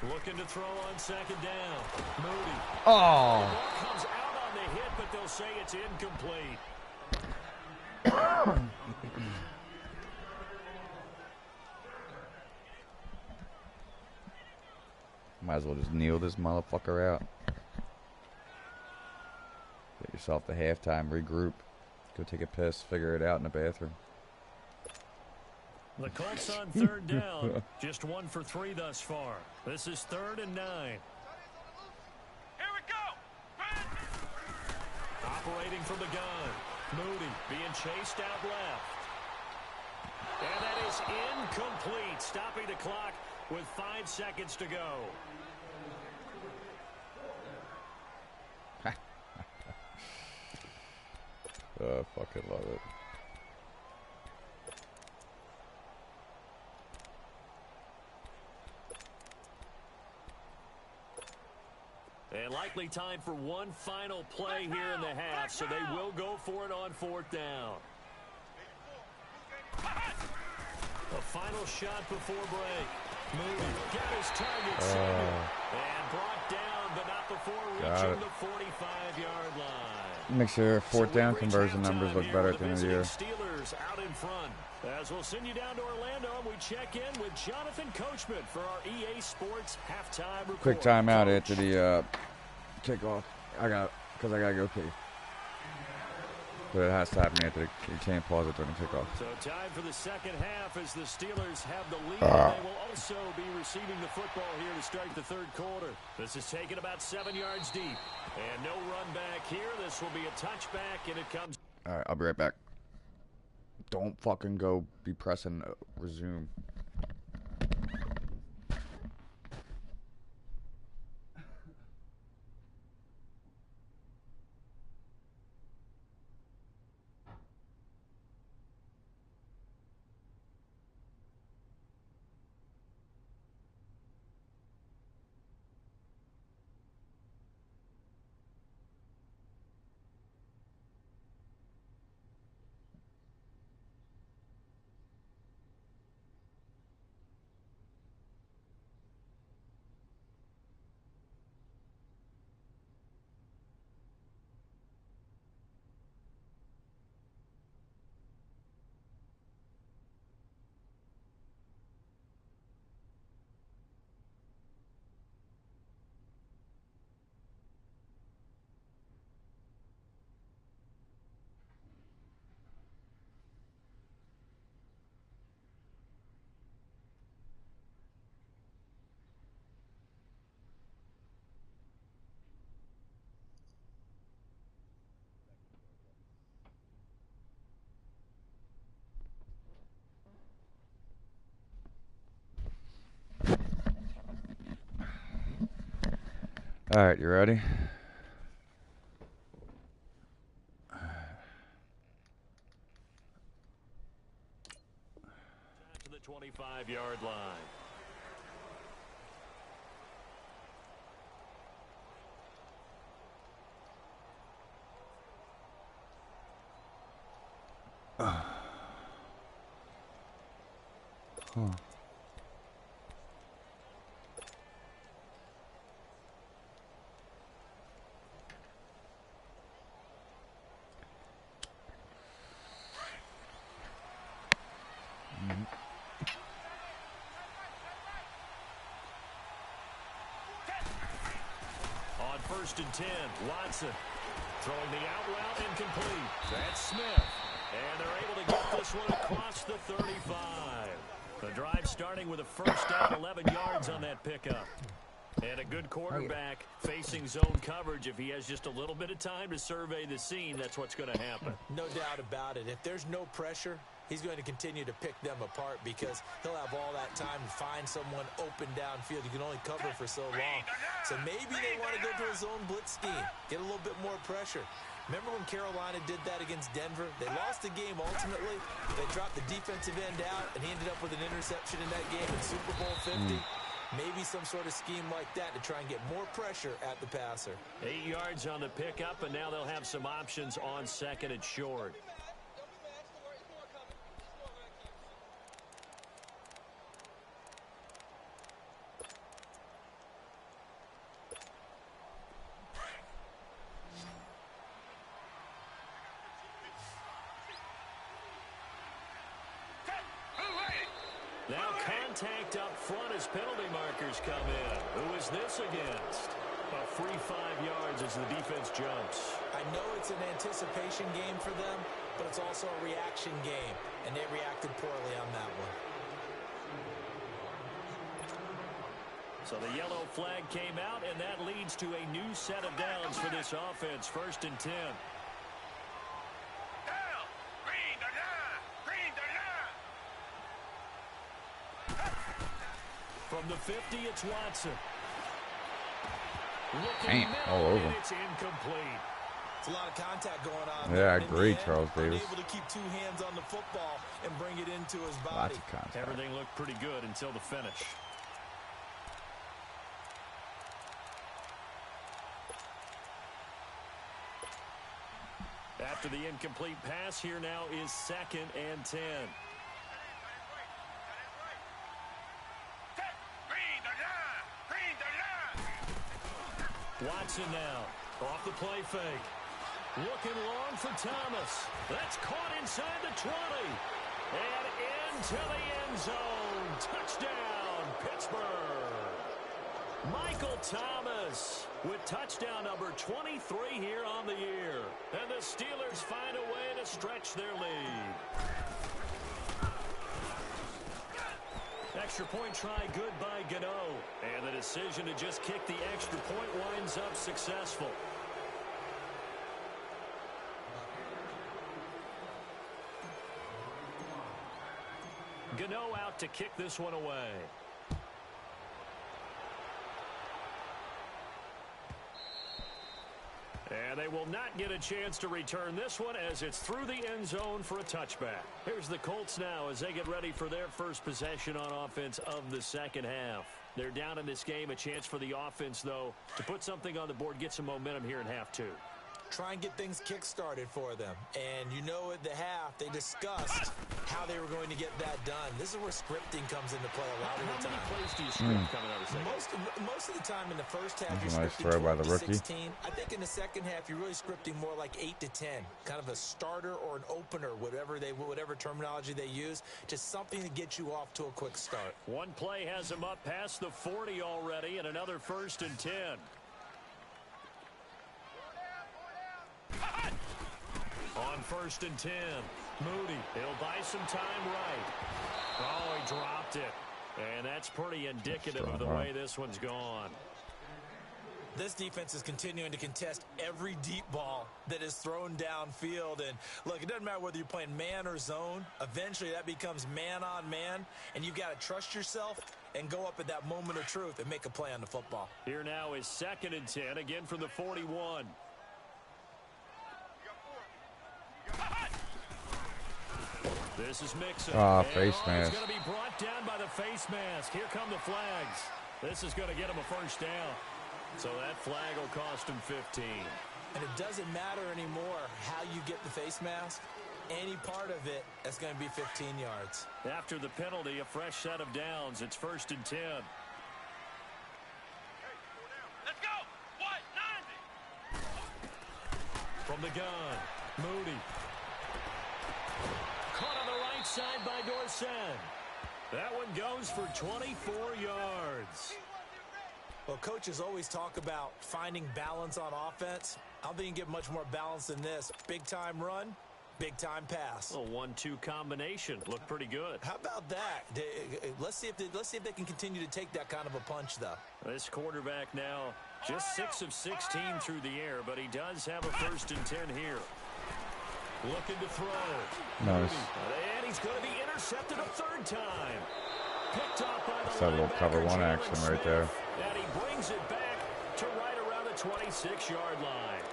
Looking to throw on second down. Moody. Oh. The ball comes out on the hit, but they'll say it's incomplete. Might as well just kneel this motherfucker out. Get yourself to halftime, regroup. Go take a piss, figure it out in the bathroom. The Colts on third down. Just 1 for 3 thus far. This is 3rd and 9. Here we go. Operating from the gun. Moody being chased out left. And that is incomplete. Stopping the clock with 5 seconds to go. I fucking love it. And likely time for one final play here in the half, so they will go for it on 4th down. A final shot before break. Moody got his target, and brought down, but not before reaching the 45-yard line. Makes your 4th down conversion numbers look better at the end of the year. Steelers out in front. As we'll send you down to Orlando, and we check in with Jonathan Coachman for our EA Sports halftime report. Quick timeout after the kickoff. Because I gotta go pee. But it has to happen after you can't pause it during the kickoff. So time for the second half as the Steelers have the lead. They will also be receiving the football here to start the 3rd quarter. This is taken about 7 yards deep. And no run back here. This will be a touchback, and it comes. All right, I'll be right back. Don't fucking go be pressing resume. All right, you ready? To the 25-yard line. On 1st and 10, Watson throwing the out route incomplete. That's Smith. And they're able to get this one across the 35. The drive starting with a 1st down, 11 yards on that pickup. And a good quarterback facing zone coverage. If he has just a little bit of time to survey the scene, that's what's going to happen. No doubt about it. If there's no pressure, he's going to continue to pick them apart because he'll have all that time to find someone open downfield. You can only cover for so long. So maybe they want to go to a zone blitz scheme, get a little bit more pressure. Remember when Carolina did that against Denver? They lost the game ultimately. They dropped the defensive end out, and he ended up with an interception in that game in Super Bowl 50. Maybe some sort of scheme like that to try and get more pressure at the passer. 8 yards on the pickup, and now they'll have some options on 2nd and short. Now contact up front as penalty markers come in. Who is this against? A free 5 yards as the defense jumps. I know it's an anticipation game for them, but it's also a reaction game, and they reacted poorly on that one. So the yellow flag came out, and that leads to a new set of downs for this offense. 1st and 10. Down. Green the line. Green the line. From the 50, it's Watson. Damn, all over. It's incomplete. It's a lot of contact going on. Yeah, I agree, Charles Davis. Able to keep 2 hands on the football and bring it into his body. Lots of contact. Everything looked pretty good until the finish. After the incomplete pass, here now is 2nd and 10. Watson now, off the play fake. Looking long for Thomas. That's caught inside the 20. And into the end zone. Touchdown, Pittsburgh. Michael Thomas with touchdown number 23 here on the year. And the Steelers find a way to stretch their lead. Extra point try good by Gano. And the decision to just kick the extra point winds up successful. Gano out to kick this one away. And they will not get a chance to return this one as it's through the end zone for a touchback. Here's the Colts now as they get ready for their first possession on offense of the 2nd half. They're down in this game. A chance for the offense, though, to put something on the board, get some momentum here in half 2. Try and get things kick-started for them. And you know at the half, they discussed how they were going to get that done. This is where scripting comes into play a lot of the time. How many plays do you script coming out of second? Most of the time in the first half, That's you're a nice scripting throw by 12 the to rookie. 16. I think in the second half, you're really scripting more like 8 to 10. Kind of a starter or an opener, whatever terminology they use. Just something to get you off to a quick start. One play has him up past the 40 already, and another 1st and 10. On 1st and 10, Moody, he'll buy some time right. Oh, he dropped it. And that's pretty indicative of the way this one's gone. This defense is continuing to contest every deep ball that is thrown downfield. And look, it doesn't matter whether you're playing man or zone. Eventually that becomes man on man, and you've got to trust yourself and go up at that moment of truth and make a play on the football. Here now is 2nd and 10, again from the 41. This is Mixon. Face mask. He's going to be brought down by the face mask. Here come the flags. This is going to get him a 1st down. So that flag will cost him 15. And it doesn't matter anymore how you get the face mask. Any part of it, that's going to be 15 yards. After the penalty, a fresh set of downs. It's 1st and 10. Let's go. What? 90. From the gun, Moody. Caught on the right side by Dorsett. That one goes for 24 yards. Well, coaches always talk about finding balance on offense. I don't think you can get much more balance than this. Big-time run, big-time pass. A 1-2 combination. Looked pretty good. How about that? Let's see if they can continue to take that kind of a punch, though. This quarterback now just 6 of 16 through the air, but he does have a 1st and 10 here. Looking to throw. Nice. And he's going to be intercepted a 3rd time. Picked up by the That's a little cover 1 action right there. And he brings it back to right around the 26-yard line.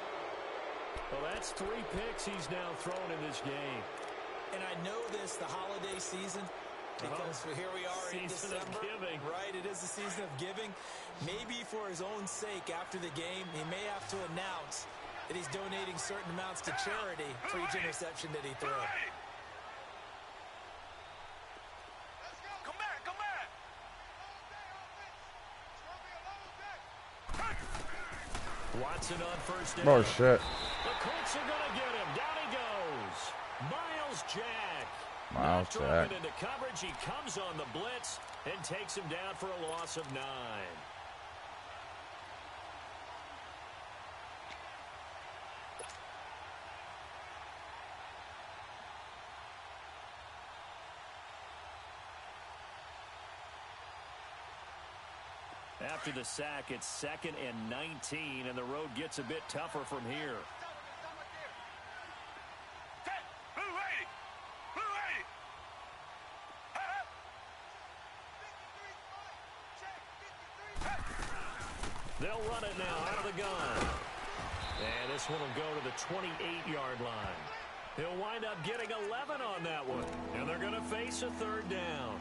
Well, that's 3 picks he's now thrown in this game. And I know this, the holiday season, because here we are in December. Season of giving. Right, it is the season of giving. Maybe for his own sake after the game, he may have to announce that he's donating certain amounts to charity for each interception that he threw. Come back. Come back. Watson on 1st down. Oh, shit. The Colts are going to get him. Down he goes. Miles Jack. Miles Not Jack. dropping into coverage. He comes on the blitz and takes him down for a loss of 9. After the sack, it's 2nd and 19, and the road gets a bit tougher from here. They'll run it now out of the gun. And this one will go to the 28-yard line. He'll wind up getting 11 on that one. And they're going to face a 3rd down.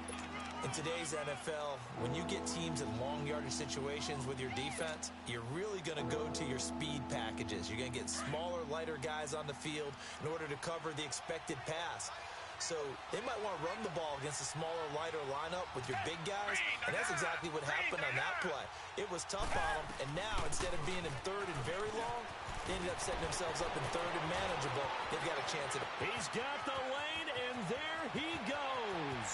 In today's NFL, when you get teams in long yardage situations with your defense, you're really going to go to your speed packages. You're going to get smaller, lighter guys on the field in order to cover the expected pass. So they might want to run the ball against a smaller, lighter lineup with your big guys, and that's exactly what happened on that play. It was tough on them, and now instead of being in 3rd and very long, they ended up setting themselves up in 3rd and manageable. They've got a chance at it. He's got the lane, and there he goes.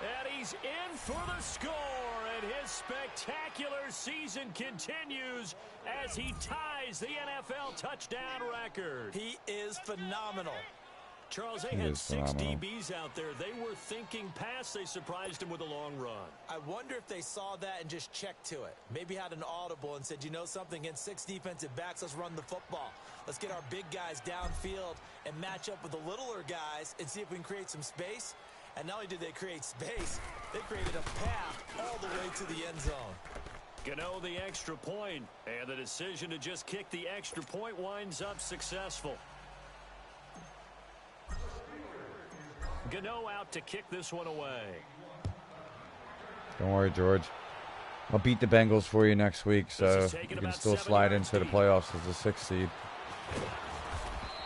And he's in for the score, and his spectacular season continues as he ties the NFL touchdown record. He is phenomenal. Charles, they had 6 DBs out there. They were thinking pass. They surprised him with a long run. I wonder if they saw that and just checked to it. Maybe had an audible and said, you know something, against 6 defensive backs, let's run the football. Let's get our big guys downfield and match up with the littler guys and see if we can create some space. And not only did they create space, they created a path all the way to the end zone. Gano the extra point, and the decision to just kick the extra point winds up successful. Gano out to kick this one away. Don't worry, George. I'll beat the Bengals for you next week, so you can still slide into the playoffs as a 6th seed.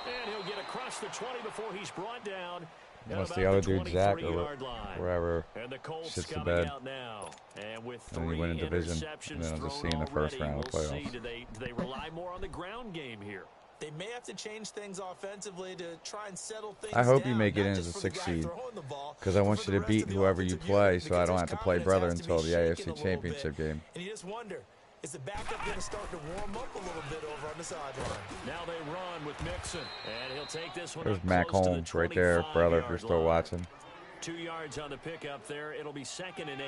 And he'll get across the 20 before he's brought down. Unless the other dude, Zach, or wherever, shits the bed. And with and then you win a division, and then I'll just see in the first round of the playoffs. Do they rely more on the ground game here? They may have to change things offensively to try and settle things I hope down, you make it in as a 6th seed, because I want you to beat whoever you play, so I don't have to play brother until the AFC Championship game. And you just wonder, is the backup going to start to warm up a little bit over on the sideline? Now they run with Mixon, and he'll take this one. There's Mac Holmes right there, brother, if you're still watching. 2 yards on the pickup there. It'll be 2nd and 8.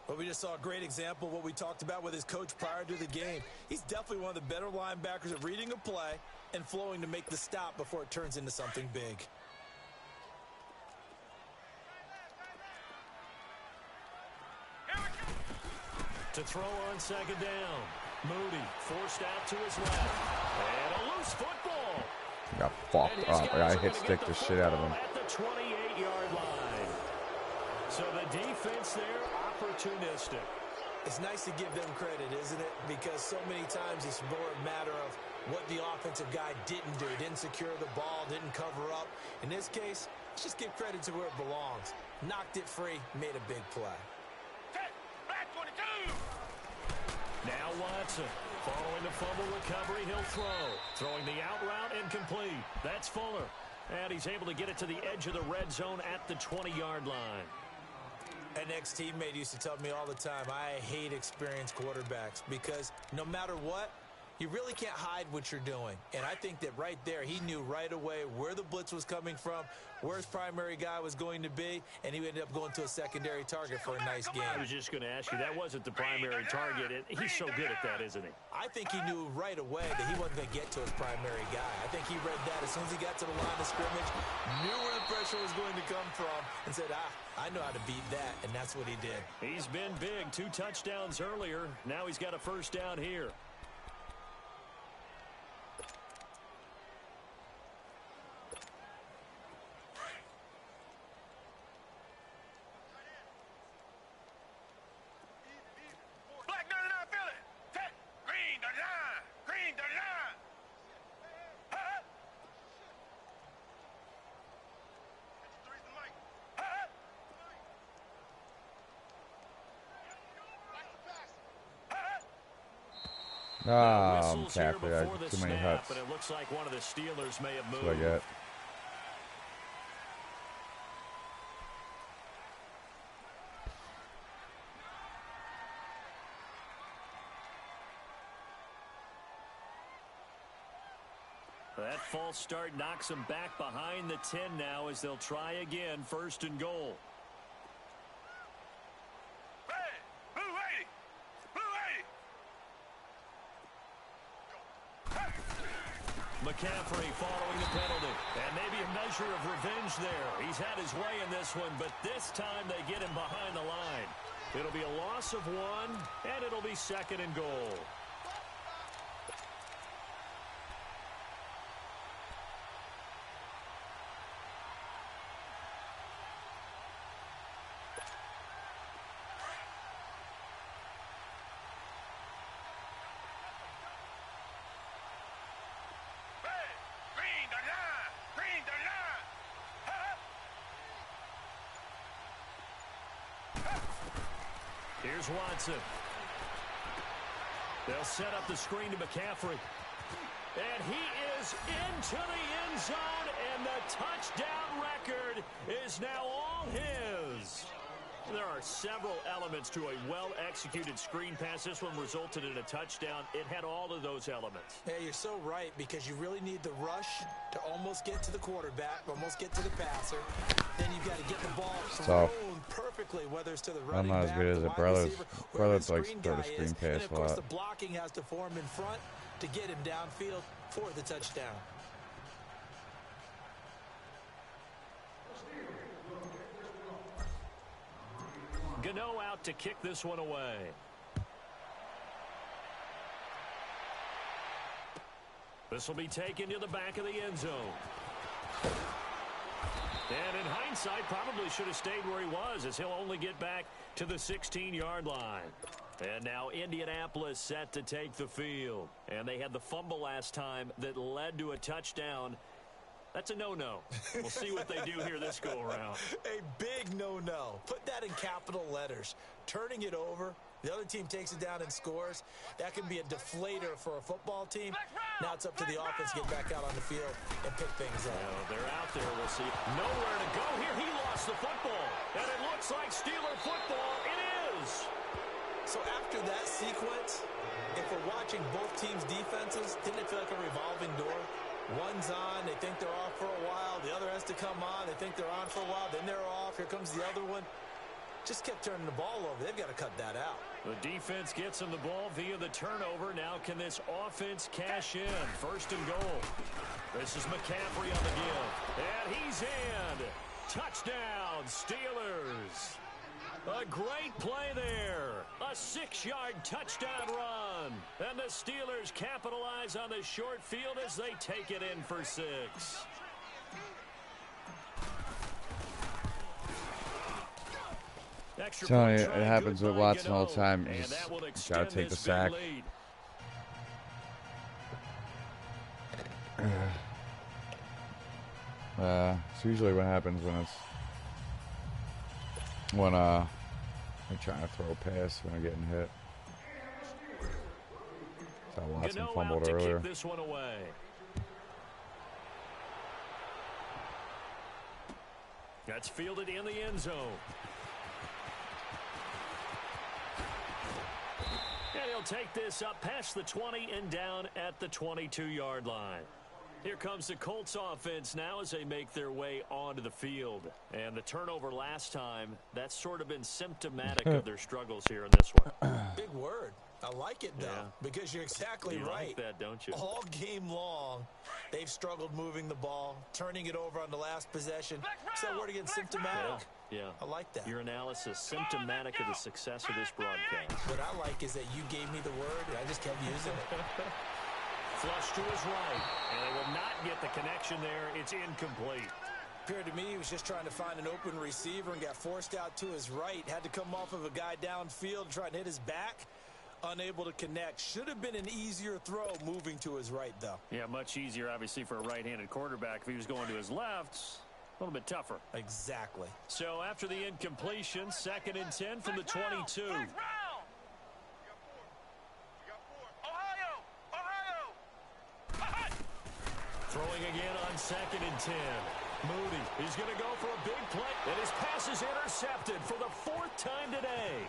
Well, we just saw a great example of what we talked about with his coach prior to the game. He's definitely one of the better linebackers at reading a play and flowing to make the stop before it turns into something big. To throw on 2nd down. Moody forced out to his left. And a loose football. He got fucked up. I hit stick the shit out of him. At the 28-yard line. So the defense there, opportunistic. It's nice to give them credit, isn't it? Because so many times it's more a matter of what the offensive guy didn't do. Didn't secure the ball, didn't cover up. In this case, let's just give credit to where it belongs. Knocked it free, made a big play. Back 22. Now Watson. Following the fumble recovery, he'll throw. Throwing the out route incomplete. That's Fuller. And he's able to get it to the edge of the red zone at the 20-yard line. An ex-teammate used to tell me all the time, I hate experienced quarterbacks because no matter what, you really can't hide what you're doing. And I think that right there, he knew right away where the blitz was coming from, where his primary guy was going to be, and he ended up going to a secondary target for a nice game. I was just going to ask you, that wasn't the primary target. He's so good at that, isn't he? I think he knew right away that he wasn't going to get to his primary guy. I think he read that as soon as he got to the line of scrimmage, knew where the pressure was going to come from, and said, I know how to beat that, and that's what he did. He's been big. 2 touchdowns earlier. Now he's got a first down here. Black 99 Philly. Green the line. Green the line. Huh? Huh? I'm tapped. I had too many huts. But it looks like one of the Steelers may have moved. That's what I got. false start knocks them back behind the 10 now as they'll try again, 1st and goal. Hey, blue 80. Blue 80. McCaffrey following the penalty. And maybe a measure of revenge there. He's had his way in this one, but this time they get him behind the line. It'll be a loss of 1, and it'll be 2nd and goal. Here's Watson. They'll set up the screen to McCaffrey. And he is into the end zone, and the touchdown record is now all his. There are several elements to a well-executed screen pass. This one resulted in a touchdown. It had all of those elements. Yeah, you're so right, because you really need the rush to almost get to the quarterback, almost get to the passer. Then you've got to get the ball thrown perfectly, whether it's to the running back, I'm not as good as the a wide brother's. receiver, Brother's whoever like the throw the screen screen guy pass is. And, a of course, lot. the blocking has to form in front to get him downfield for the touchdown. Gano out to kick this one away. This will be taken to the back of the end zone. And in hindsight, probably should have stayed where he was, as he'll only get back to the 16-yard line. And now Indianapolis set to take the field. And they had the fumble last time that led to a touchdown. That's a no-no. We'll see what they do here this go-around. A big no-no. Put that in capital letters. Turning it over, the other team takes it down and scores. That can be a deflator for a football team. Now it's up to the offense to get back out on the field and pick things up. They're out there. We'll see. Nowhere to go here. He lost the football. And it looks like Steeler football. It is. So after that sequence, if we're watching both teams' defenses, didn't it feel like a revolving door? One's on, they think they're off for a while. The other has to come on, they think they're on for a while. Then they're off. Here comes the other one. Just kept turning the ball over. They've got to cut that out. The defense gets him the ball via the turnover. Now can this offense cash in? 1st and goal. This is McCaffrey on the give. And he's in. Touchdown, Steelers. A great play there. A 6-yard touchdown run. And the Steelers capitalize on the short field as they take it in for 6. Extra Telling you, point it try, happens good with by Watson all Gano. the time. You And just that will gotta extend take the this big sack. lead. It's usually what happens when they're trying to throw a pass when they're getting hit. That's how Watson Gano fumbled out to earlier. kick this one away. That's fielded in the end zone. And he'll take this up past the 20 and down at the 22-yard line. Here comes the Colts offense now as they make their way onto the field. And the turnover last time, that's sort of been symptomatic of their struggles here in this one. Big word. I like it, though, because you're exactly You right. like that, don't you? All game long, they've struggled moving the ball, turning it over on the last possession. So word again, symptomatic. Yeah. I like that. Your analysis, symptomatic of the success of this broadcast. What I like is that you gave me the word, and I just kept using it. Flush to his right, and they will not get the connection there. It's incomplete. Appeared to me he was just trying to find an open receiver and got forced out to his right. Had to come off of a guy downfield, trying to hit his back. Unable to connect. Should have been an easier throw moving to his right, though. Yeah, much easier, obviously, for a right-handed quarterback. If he was going to his left, a little bit tougher. Exactly. So after the incompletion, 2nd and 10 from the 22. Throwing again on 2nd and 10. Moody, he's going to go for a big play. And his pass is intercepted for the 4th time today.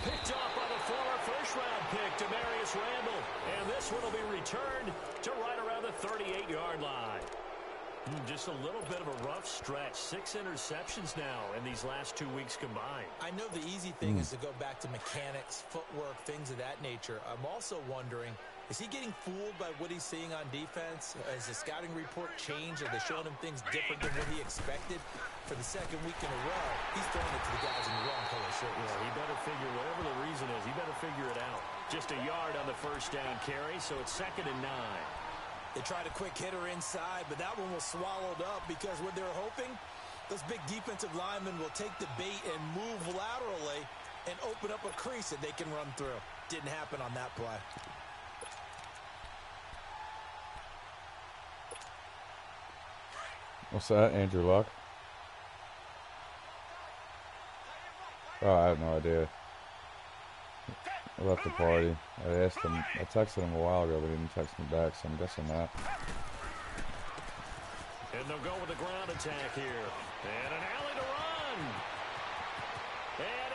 Picked off by the former first-round pick, Demarius Randall. And this one will be returned to right around the the 38-yard line. Just a little bit of a rough stretch. 6 interceptions now in these last 2 weeks combined. I know the easy thing is to go back to mechanics, footwork, things of that nature. I'm also wondering, is he getting fooled by what he's seeing on defense? Has the scouting report changed? Are they showing him things different than what he expected? For the second week in a row, he's throwing it to the guys in the wrong color shirts. Yeah, he better figure, whatever the reason is, he better figure it out. Just a yard on the first down carry, so it's 2nd and 9. They tried a quick hitter inside, but that one was swallowed up because what they're hoping, those big defensive linemen will take the bait and move laterally and open up a crease that they can run through. Didn't happen on that play. What's that, Andrew Luck? Oh, I have no idea. I left the party. I asked him. I texted him a while ago, but he didn't text me back, so I'm guessing that. And they'll go with a ground attack here. And an alley to run. And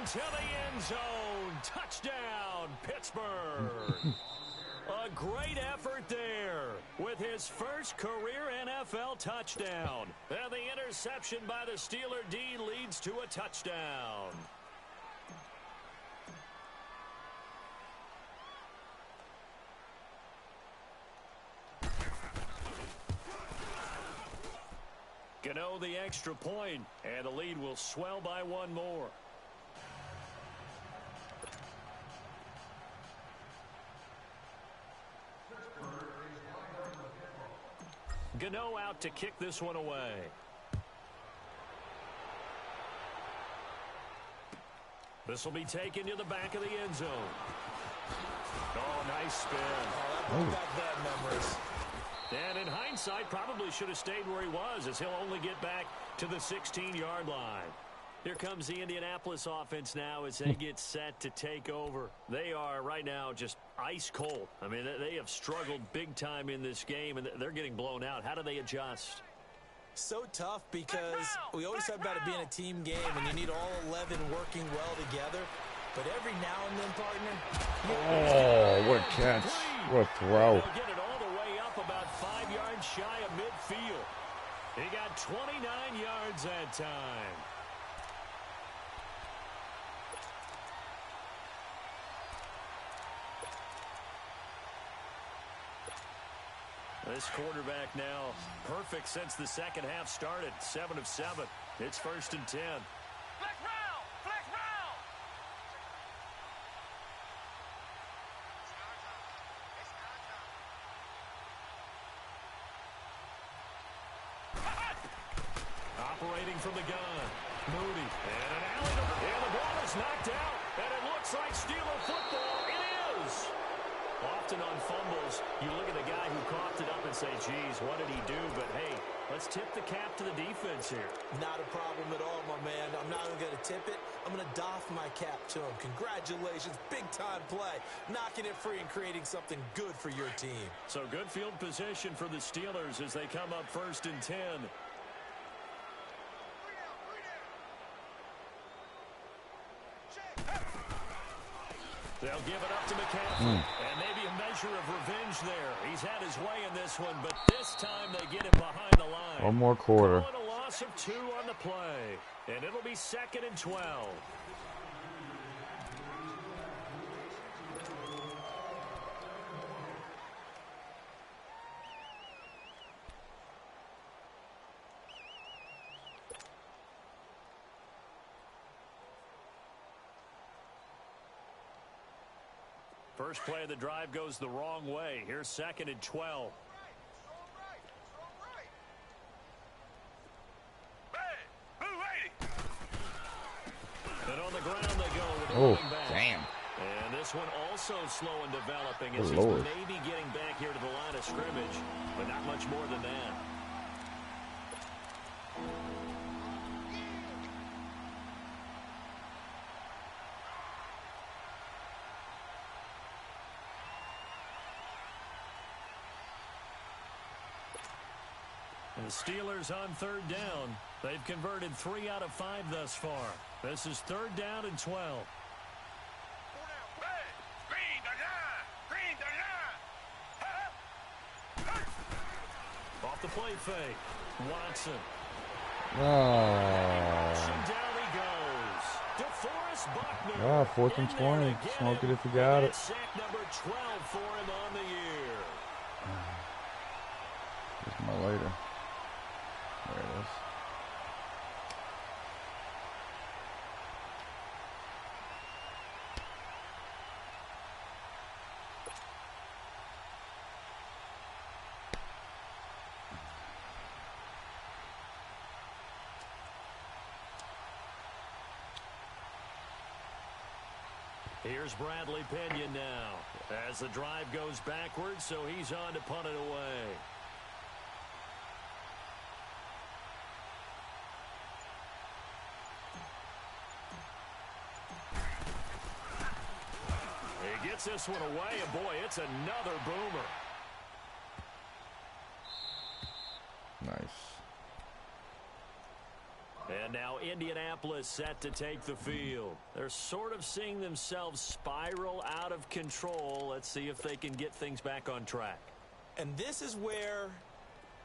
into the end zone. Touchdown, Pittsburgh. A great effort there with his first career NFL touchdown. And the interception by the Steeler D leads to a touchdown. Gano the extra point, and the lead will swell by 1 more. Gano out to kick this one away. This will be taken to the back of the end zone. Oh, nice spin. Oh, that brought back bad memories. And in hindsight, probably should have stayed where he was, as he'll only get back to the 16-yard line. Here comes the Indianapolis offense now as they get set to take over. They are right now just ice cold. I mean, they have struggled big time in this game, and they're getting blown out. How do they adjust? So tough because we always talk about it being a team game, and you need all 11 working well together. But every now and then, partner. Oh, what a catch. What a throw. They'll get it all the way up about 5 yards shy of midfield. He got 29 yards that time. This quarterback now perfect since the second half started. 7 of 7. It's 1st and 10. Flex round! Flex round! Operating from the gun. Moody. And an alley. And the ball is knocked out. And it looks like Steeler football. It is. Often on fumbles, you look at the guy who coughed it up and say, geez, what did he do? But, hey, let's tip the cap to the defense here. Not a problem at all, my man. I'm not even going to tip it. I'm going to doff my cap to him. Congratulations. Big-time play. Knocking it free and creating something good for your team. So good field position for the Steelers as they come up 1st and 10. They'll give it up to McCaffrey. And maybe a measure of revenge there. He's had his way in this one, but this time they get him behind the line. One more quarter. A loss of 2 on the play. And it'll be 2nd and 12. First play of the drive goes the wrong way. Here's 2nd and 12. And on the ground they go with a running back. Damn. And this one also slow in developing as Lord. he's maybe getting back here to the line of scrimmage, but not much more than that. And the Steelers on 3rd down. They've converted 3 out of 5 thus far. This is 3rd down and 12. Green the line! Green the line! the play fake. Watson. Oh. Down he goes. DeForest Buckner. Ah, 4th and 20. Smoke it if you got it. Sack number 12 for him on the year. Where's my later? There it is. Here's Bradley Pinion now as the drive goes backwards, so he's on to punt it away. He gets this one away, and boy, it's another boomer. Nice. And now Indianapolis set to take the field. They're sort of seeing themselves spiral out of control. Let's see if they can get things back on track. And this is where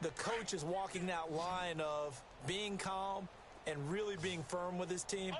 the coach is walking that line of being calm and really being firm with his team.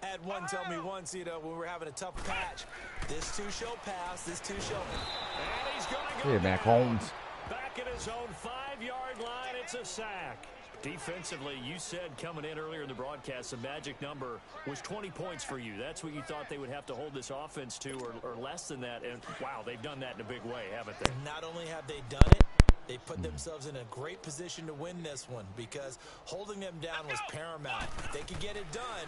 I had one tell me once, you know, when we were having a tough patch, this too shall pass, this too shall. And he's going to go Hey, Mac Holmes. back at his own 5-yard line. It's a sack. Defensively, you said coming in earlier in the broadcast, the magic number was 20 points for you. That's what you thought they would have to hold this offense to, or less than that. And, wow, they've done that in a big way, haven't they? Not only have they done it, they put themselves in a great position to win this one because holding them down was paramount. If they could get it done,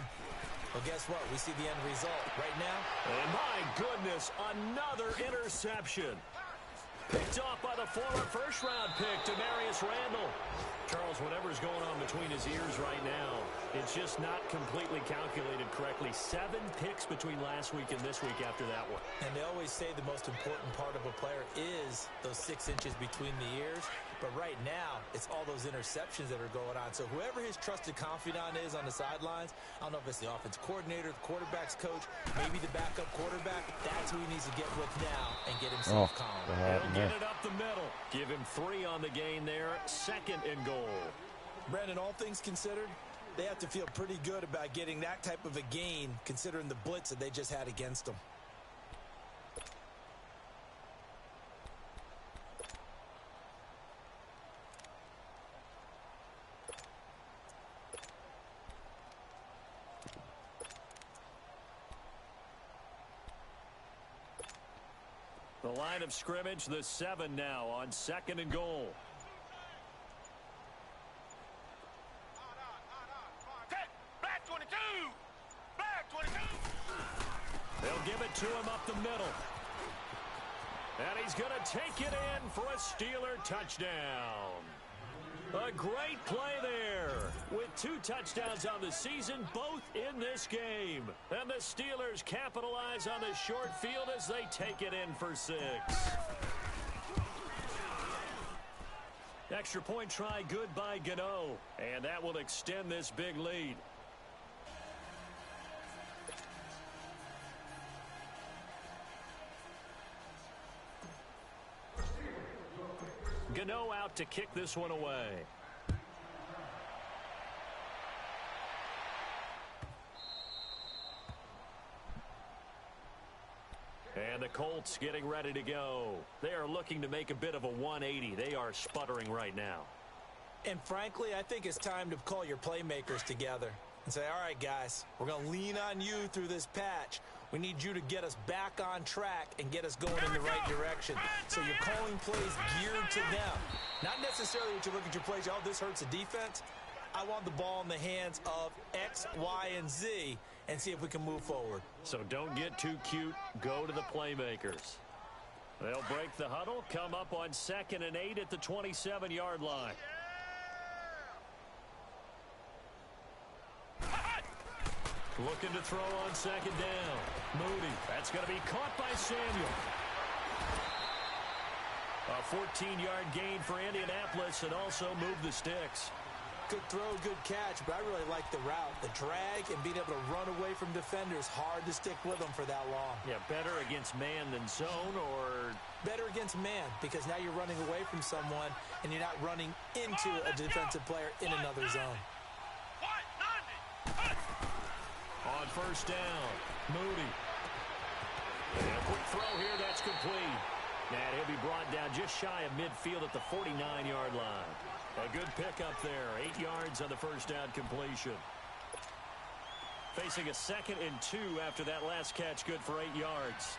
well, guess what? We see the end result right now. And my goodness, another interception. Picked off by the former first-round pick, Demarius Randall. Charles, whatever's going on between his ears right now, it's just not completely calculated correctly. 7 picks between last week and this week after that one. And they always say the most important part of a player is those 6 inches between the ears. But right now, it's all those interceptions that are going on. So whoever his trusted confidant is on the sidelines, I don't know if it's the offense coordinator, the quarterback's coach, maybe the backup quarterback, that's who he needs to get with now and get himself calm. He'll get it up the middle. Give him 3 on the gain there. 2nd and goal. Brandon, all things considered, they have to feel pretty good about getting that type of a gain considering the blitz that they just had against them. The line of scrimmage, the 7 now on 2nd and goal. Black 22! Black 22! They'll give it to him up the middle. And he's going to take it in for a Steeler touchdown. A great play there with 2 touchdowns on the season, both in this game. And the Steelers capitalize on the short field as they take it in for 6. Extra point try good by Gano. And that will extend this big lead. Gano out to kick this one away. And the Colts getting ready to go. They are looking to make a bit of a 180. They are sputtering right now. And frankly, I think it's time to call your playmakers together and say, all right, guys, we're going to lean on you through this patch. We need you to get us back on track and get us going in the right direction. So you're calling plays geared to them. Not necessarily what you look at your plays, oh, this hurts the defense. I want the ball in the hands of X, Y, and Z and see if we can move forward. So don't get too cute. Go to the playmakers. They'll break the huddle, come up on 2nd and 8 at the 27-yard line. Looking to throw on 2nd down. Moody. That's going to be caught by Samuel. A 14-yard gain for Indianapolis and also move the sticks. Good throw, good catch, but I really like the route. The drag and being able to run away from defenders, hard to stick with them for that long. Yeah, better against man than zone, or? Better against man, because now you're running away from someone and you're not running into a defensive player in another zone. On first down, Moody. And a quick throw here, that's complete. And he'll be brought down just shy of midfield at the 49-yard line. A good pickup there, 8 yards on the first down completion. Facing a 2nd and 2 after that last catch, good for 8 yards.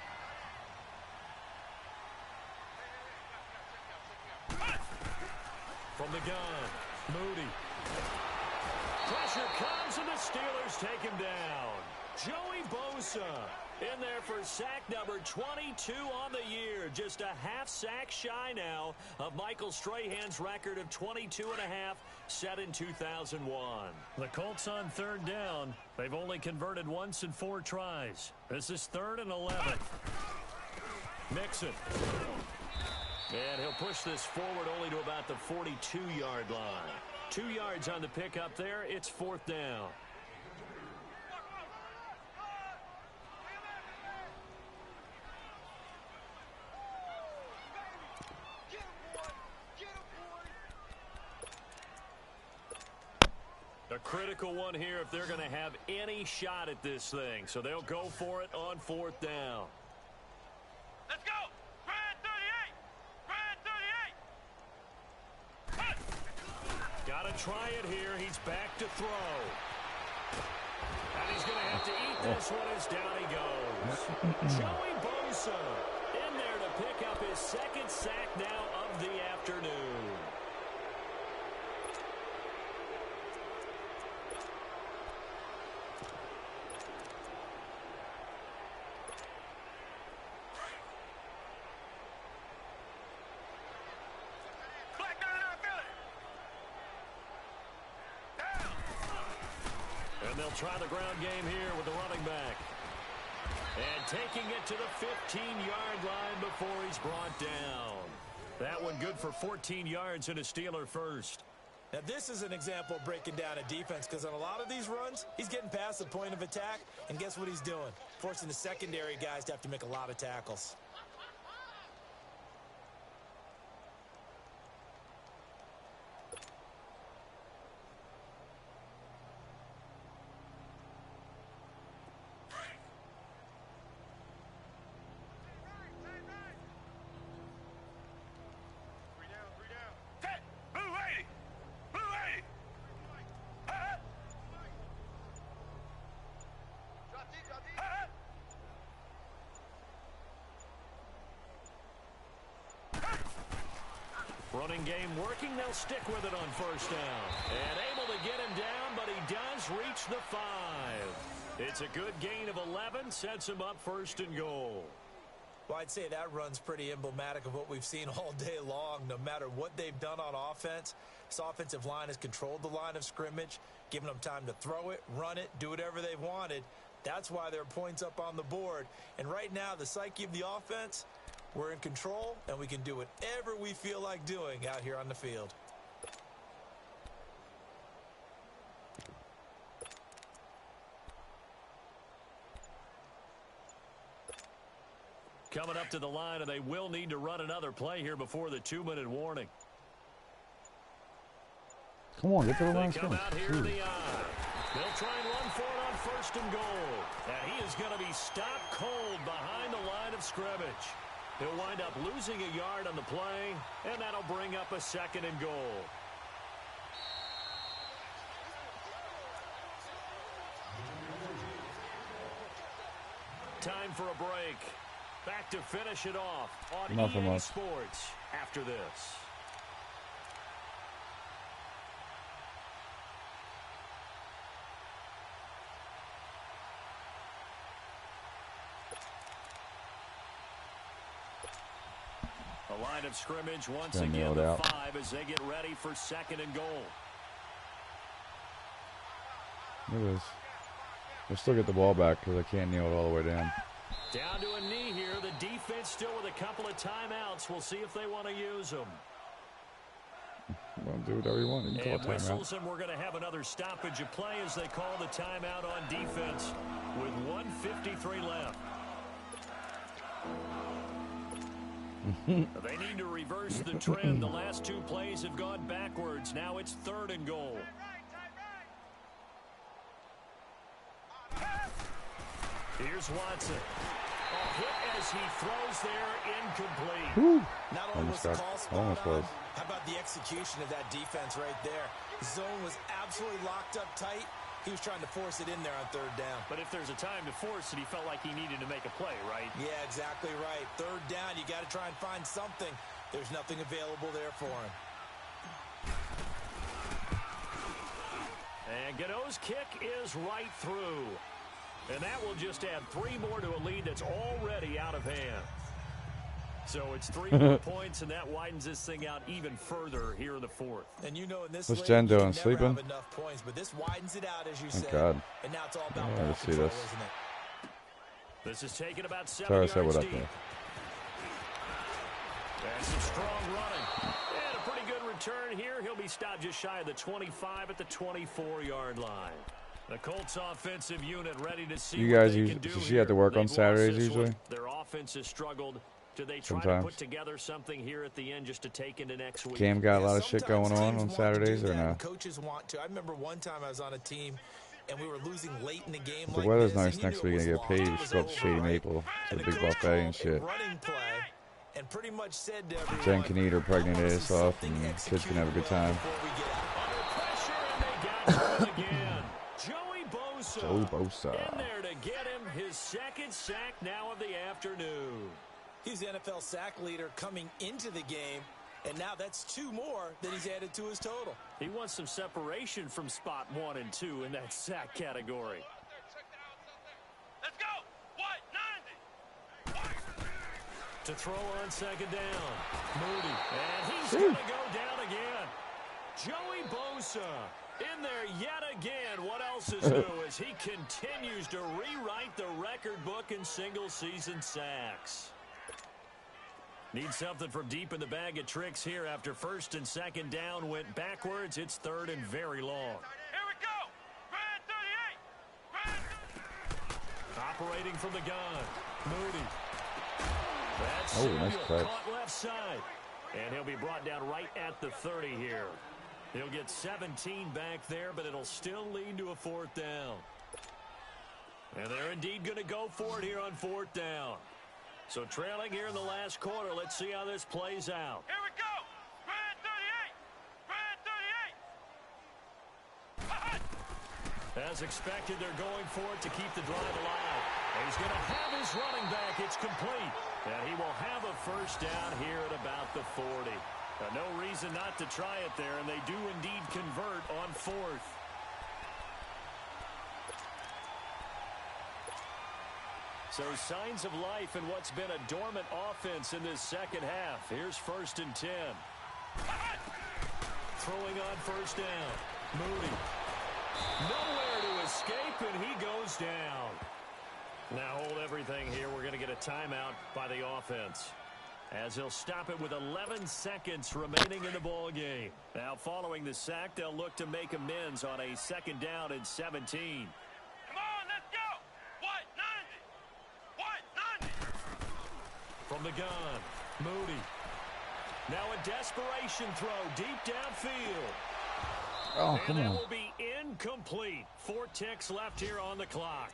From the gun, Moody. Pressure comes and the Steelers take him down. Joey Bosa in there for sack number 22 on the year. Just a half sack shy now of Michael Strahan's record of 22.5 set in 2001. The Colts on 3rd down. They've only converted once in 4 tries. This is 3rd and 11. Mixon. And he'll push this forward only to about the 42-yard line. 2 yards on the pickup there. It's 4th down. A critical one here if they're going to have any shot at this thing. So they'll go for it on 4th down. Let's go! Grand 38! Grand 38! Got to try it here. He's back to throw. And he's going to have to eat this one as down he goes. Joey Bosa in there to pick up his 2nd sack now of the afternoon. And they'll try the ground game here with the running back. And taking it to the 15-yard line before he's brought down. That one good for 14 yards and a Steeler first. Now, this is an example of breaking down a defense, because on a lot of these runs, he's getting past the point of attack, and guess what he's doing? Forcing the secondary guys to have to make a lot of tackles. Running game working. They'll stick with it on first down. And able to get him down, but he does reach the 5. It's a good gain of 11. Sets him up 1st and goal. Well, I'd say that run's pretty emblematic of what we've seen all day long. No matter what they've done on offense, this offensive line has controlled the line of scrimmage, given them time to throw it, run it, do whatever they've wanted. That's why there are points up on the board. And right now, the psyche of the offense, we're in control, and we can do whatever we feel like doing out here on the field. Coming up to the line, and they will need to run another play here before the 2-minute warning. Come on, get to the line. They come out here to the eye. They'll try and run for it on 1st and goal. And he is going to be stopped cold behind the line of scrimmage. He'll wind up losing a yard on the play, and that'll bring up a 2nd and goal. Time for a break. Back to finish it off on EA Sports after this. The line of scrimmage once again the 5 as they get ready for 2nd and goal. It is. They'll still get the ball back because they can't kneel it all the way down. Down to a knee here. The defense still with a couple of timeouts. We'll see if they want to use them. Well, do whatever you want. You can call a Whistles, timeout. and we're going to have another stoppage of play as they call the timeout on defense with 1:53 left. They need to reverse the trend. The last two plays have gone backwards. Now it's 3rd and goal. Here's Watson. A hit as he throws there, incomplete. Woo. Not only was the call spot Almost on, was. how about the execution of that defense right there? The zone was absolutely locked up tight. He was trying to force it in there on 3rd down. But if there's a time to force it, he felt like he needed to make a play, right? Yeah, exactly right. 3rd down, you got to try and find something. There's nothing available there for him. And Gano's kick is right through. And that will just add 3 more to a lead that's already out of hand. So it's 3 more points, and that widens this thing out even further here in the 4th. And you know in this What's league, Jen you doing? can never Sleeping? have enough points, but this widens it out, as you Thank said. God. And now it's all about Yeah, ball let's see control, this. isn't it? This is taken about 7 Sorry I yards said what up deep. there. And some strong running. And a pretty good return here. He'll be stopped just shy of the 25 at the 24-yard line. The Colts offensive unit ready to see You what guys they use- can do does she here. have to work on They've lost Saturdays this usually? one. Their offense has struggled. Do they try to Sometimes. put together something here at the end just to take into next week? Cam got a Yeah, lot of shit sometimes going teams on want to Saturdays do or that, no? and coaches want to. I remember one time I was on a team, and we were losing late in the game. The like weather's this, nice and you next knew week it and was get paid. lost. You It should was go up to over, Shady right? Maple to And the the big coach buffet and called shit. a running play and pretty much said to everyone, Jen can eat her pregnant "I wanna ass see off something and kids can have a good executed well time. before we get out." Under pressure, and they got to him again. Joey Bosa. Joe Bosa. In there to get him his 2nd sack now of the afternoon. He's the NFL sack leader coming into the game, and now that's 2 more that he's added to his total. He wants some separation from spot 1 and 2 in that sack category. Let's go. What? 90. To throw on 2nd down. Moody. And he's going to go down again. Joey Bosa in there yet again. What else is new as he continues to rewrite the record book in single-season sacks. Need something from deep in the bag of tricks here after 1st and 2nd down went backwards. It's 3rd and very long. Here we go. Red 38. Operating from the gun. Moody. That's Oh, nice Samuel catch. caught left side. And he'll be brought down right at the 30 here. He'll get 17 back there, but it'll still lead to a 4th down. And they're indeed going to go for it here on 4th down. So trailing here in the last quarter. Let's see how this plays out. Here we go. Red 38. Red 38. As expected, they're going for it to keep the drive alive. And he's going to have his running back. It's complete. And he will have a 1st down here at about the 40. No reason not to try it there, and they do indeed convert on 4th. So signs of life in what's been a dormant offense in this 2nd half. Here's 1st and 10. Throwing on 1st down. Moody. Nowhere to escape, and he goes down. Now hold everything here. We're going to get a timeout by the offense, as he'll stop it with 11 seconds remaining in the ball game. Now following the sack, they'll look to make amends on a 2nd down and 17. Come on, let's go. What? 90. What? 90. From the gun, Moody. Now a desperation throw deep downfield. Oh, And come that on. will be incomplete. 4 ticks left here on the clock.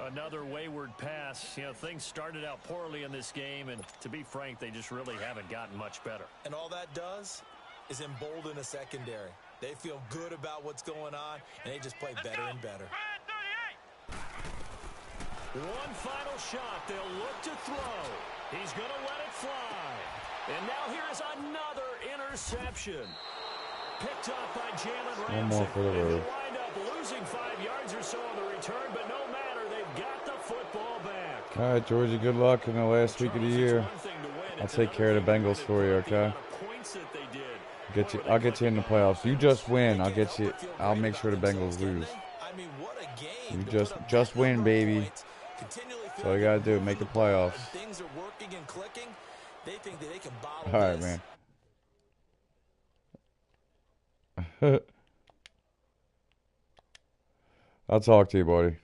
Another wayward pass. You know, things started out poorly in this game, and to be frank, they just really haven't gotten much better. And all that does is embolden a secondary. They feel good about what's going on, and they just play better and better. Red 38. One final shot. They'll look to throw. He's going to let it fly. And now here is another interception. Picked up by Jalen Ramsey. One more for the And road. they'll wind up losing 5 yards or so on the return, but no matter, they've got the football back. All right, Georgie, good luck in the last week of the year. I'll take care of the Bengals for you, okay? I'll get you in the playoffs. You just win. I'll make sure the Bengals lose. I mean, what a game. You just win, baby. Continually That's all you gotta do. Make the playoffs. Things are working and clicking. They think that they can bottle All right, this. man. I'll talk to you, buddy.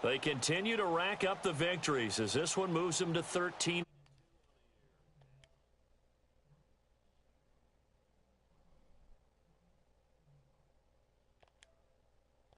They continue to rack up the victories as this one moves them to 13.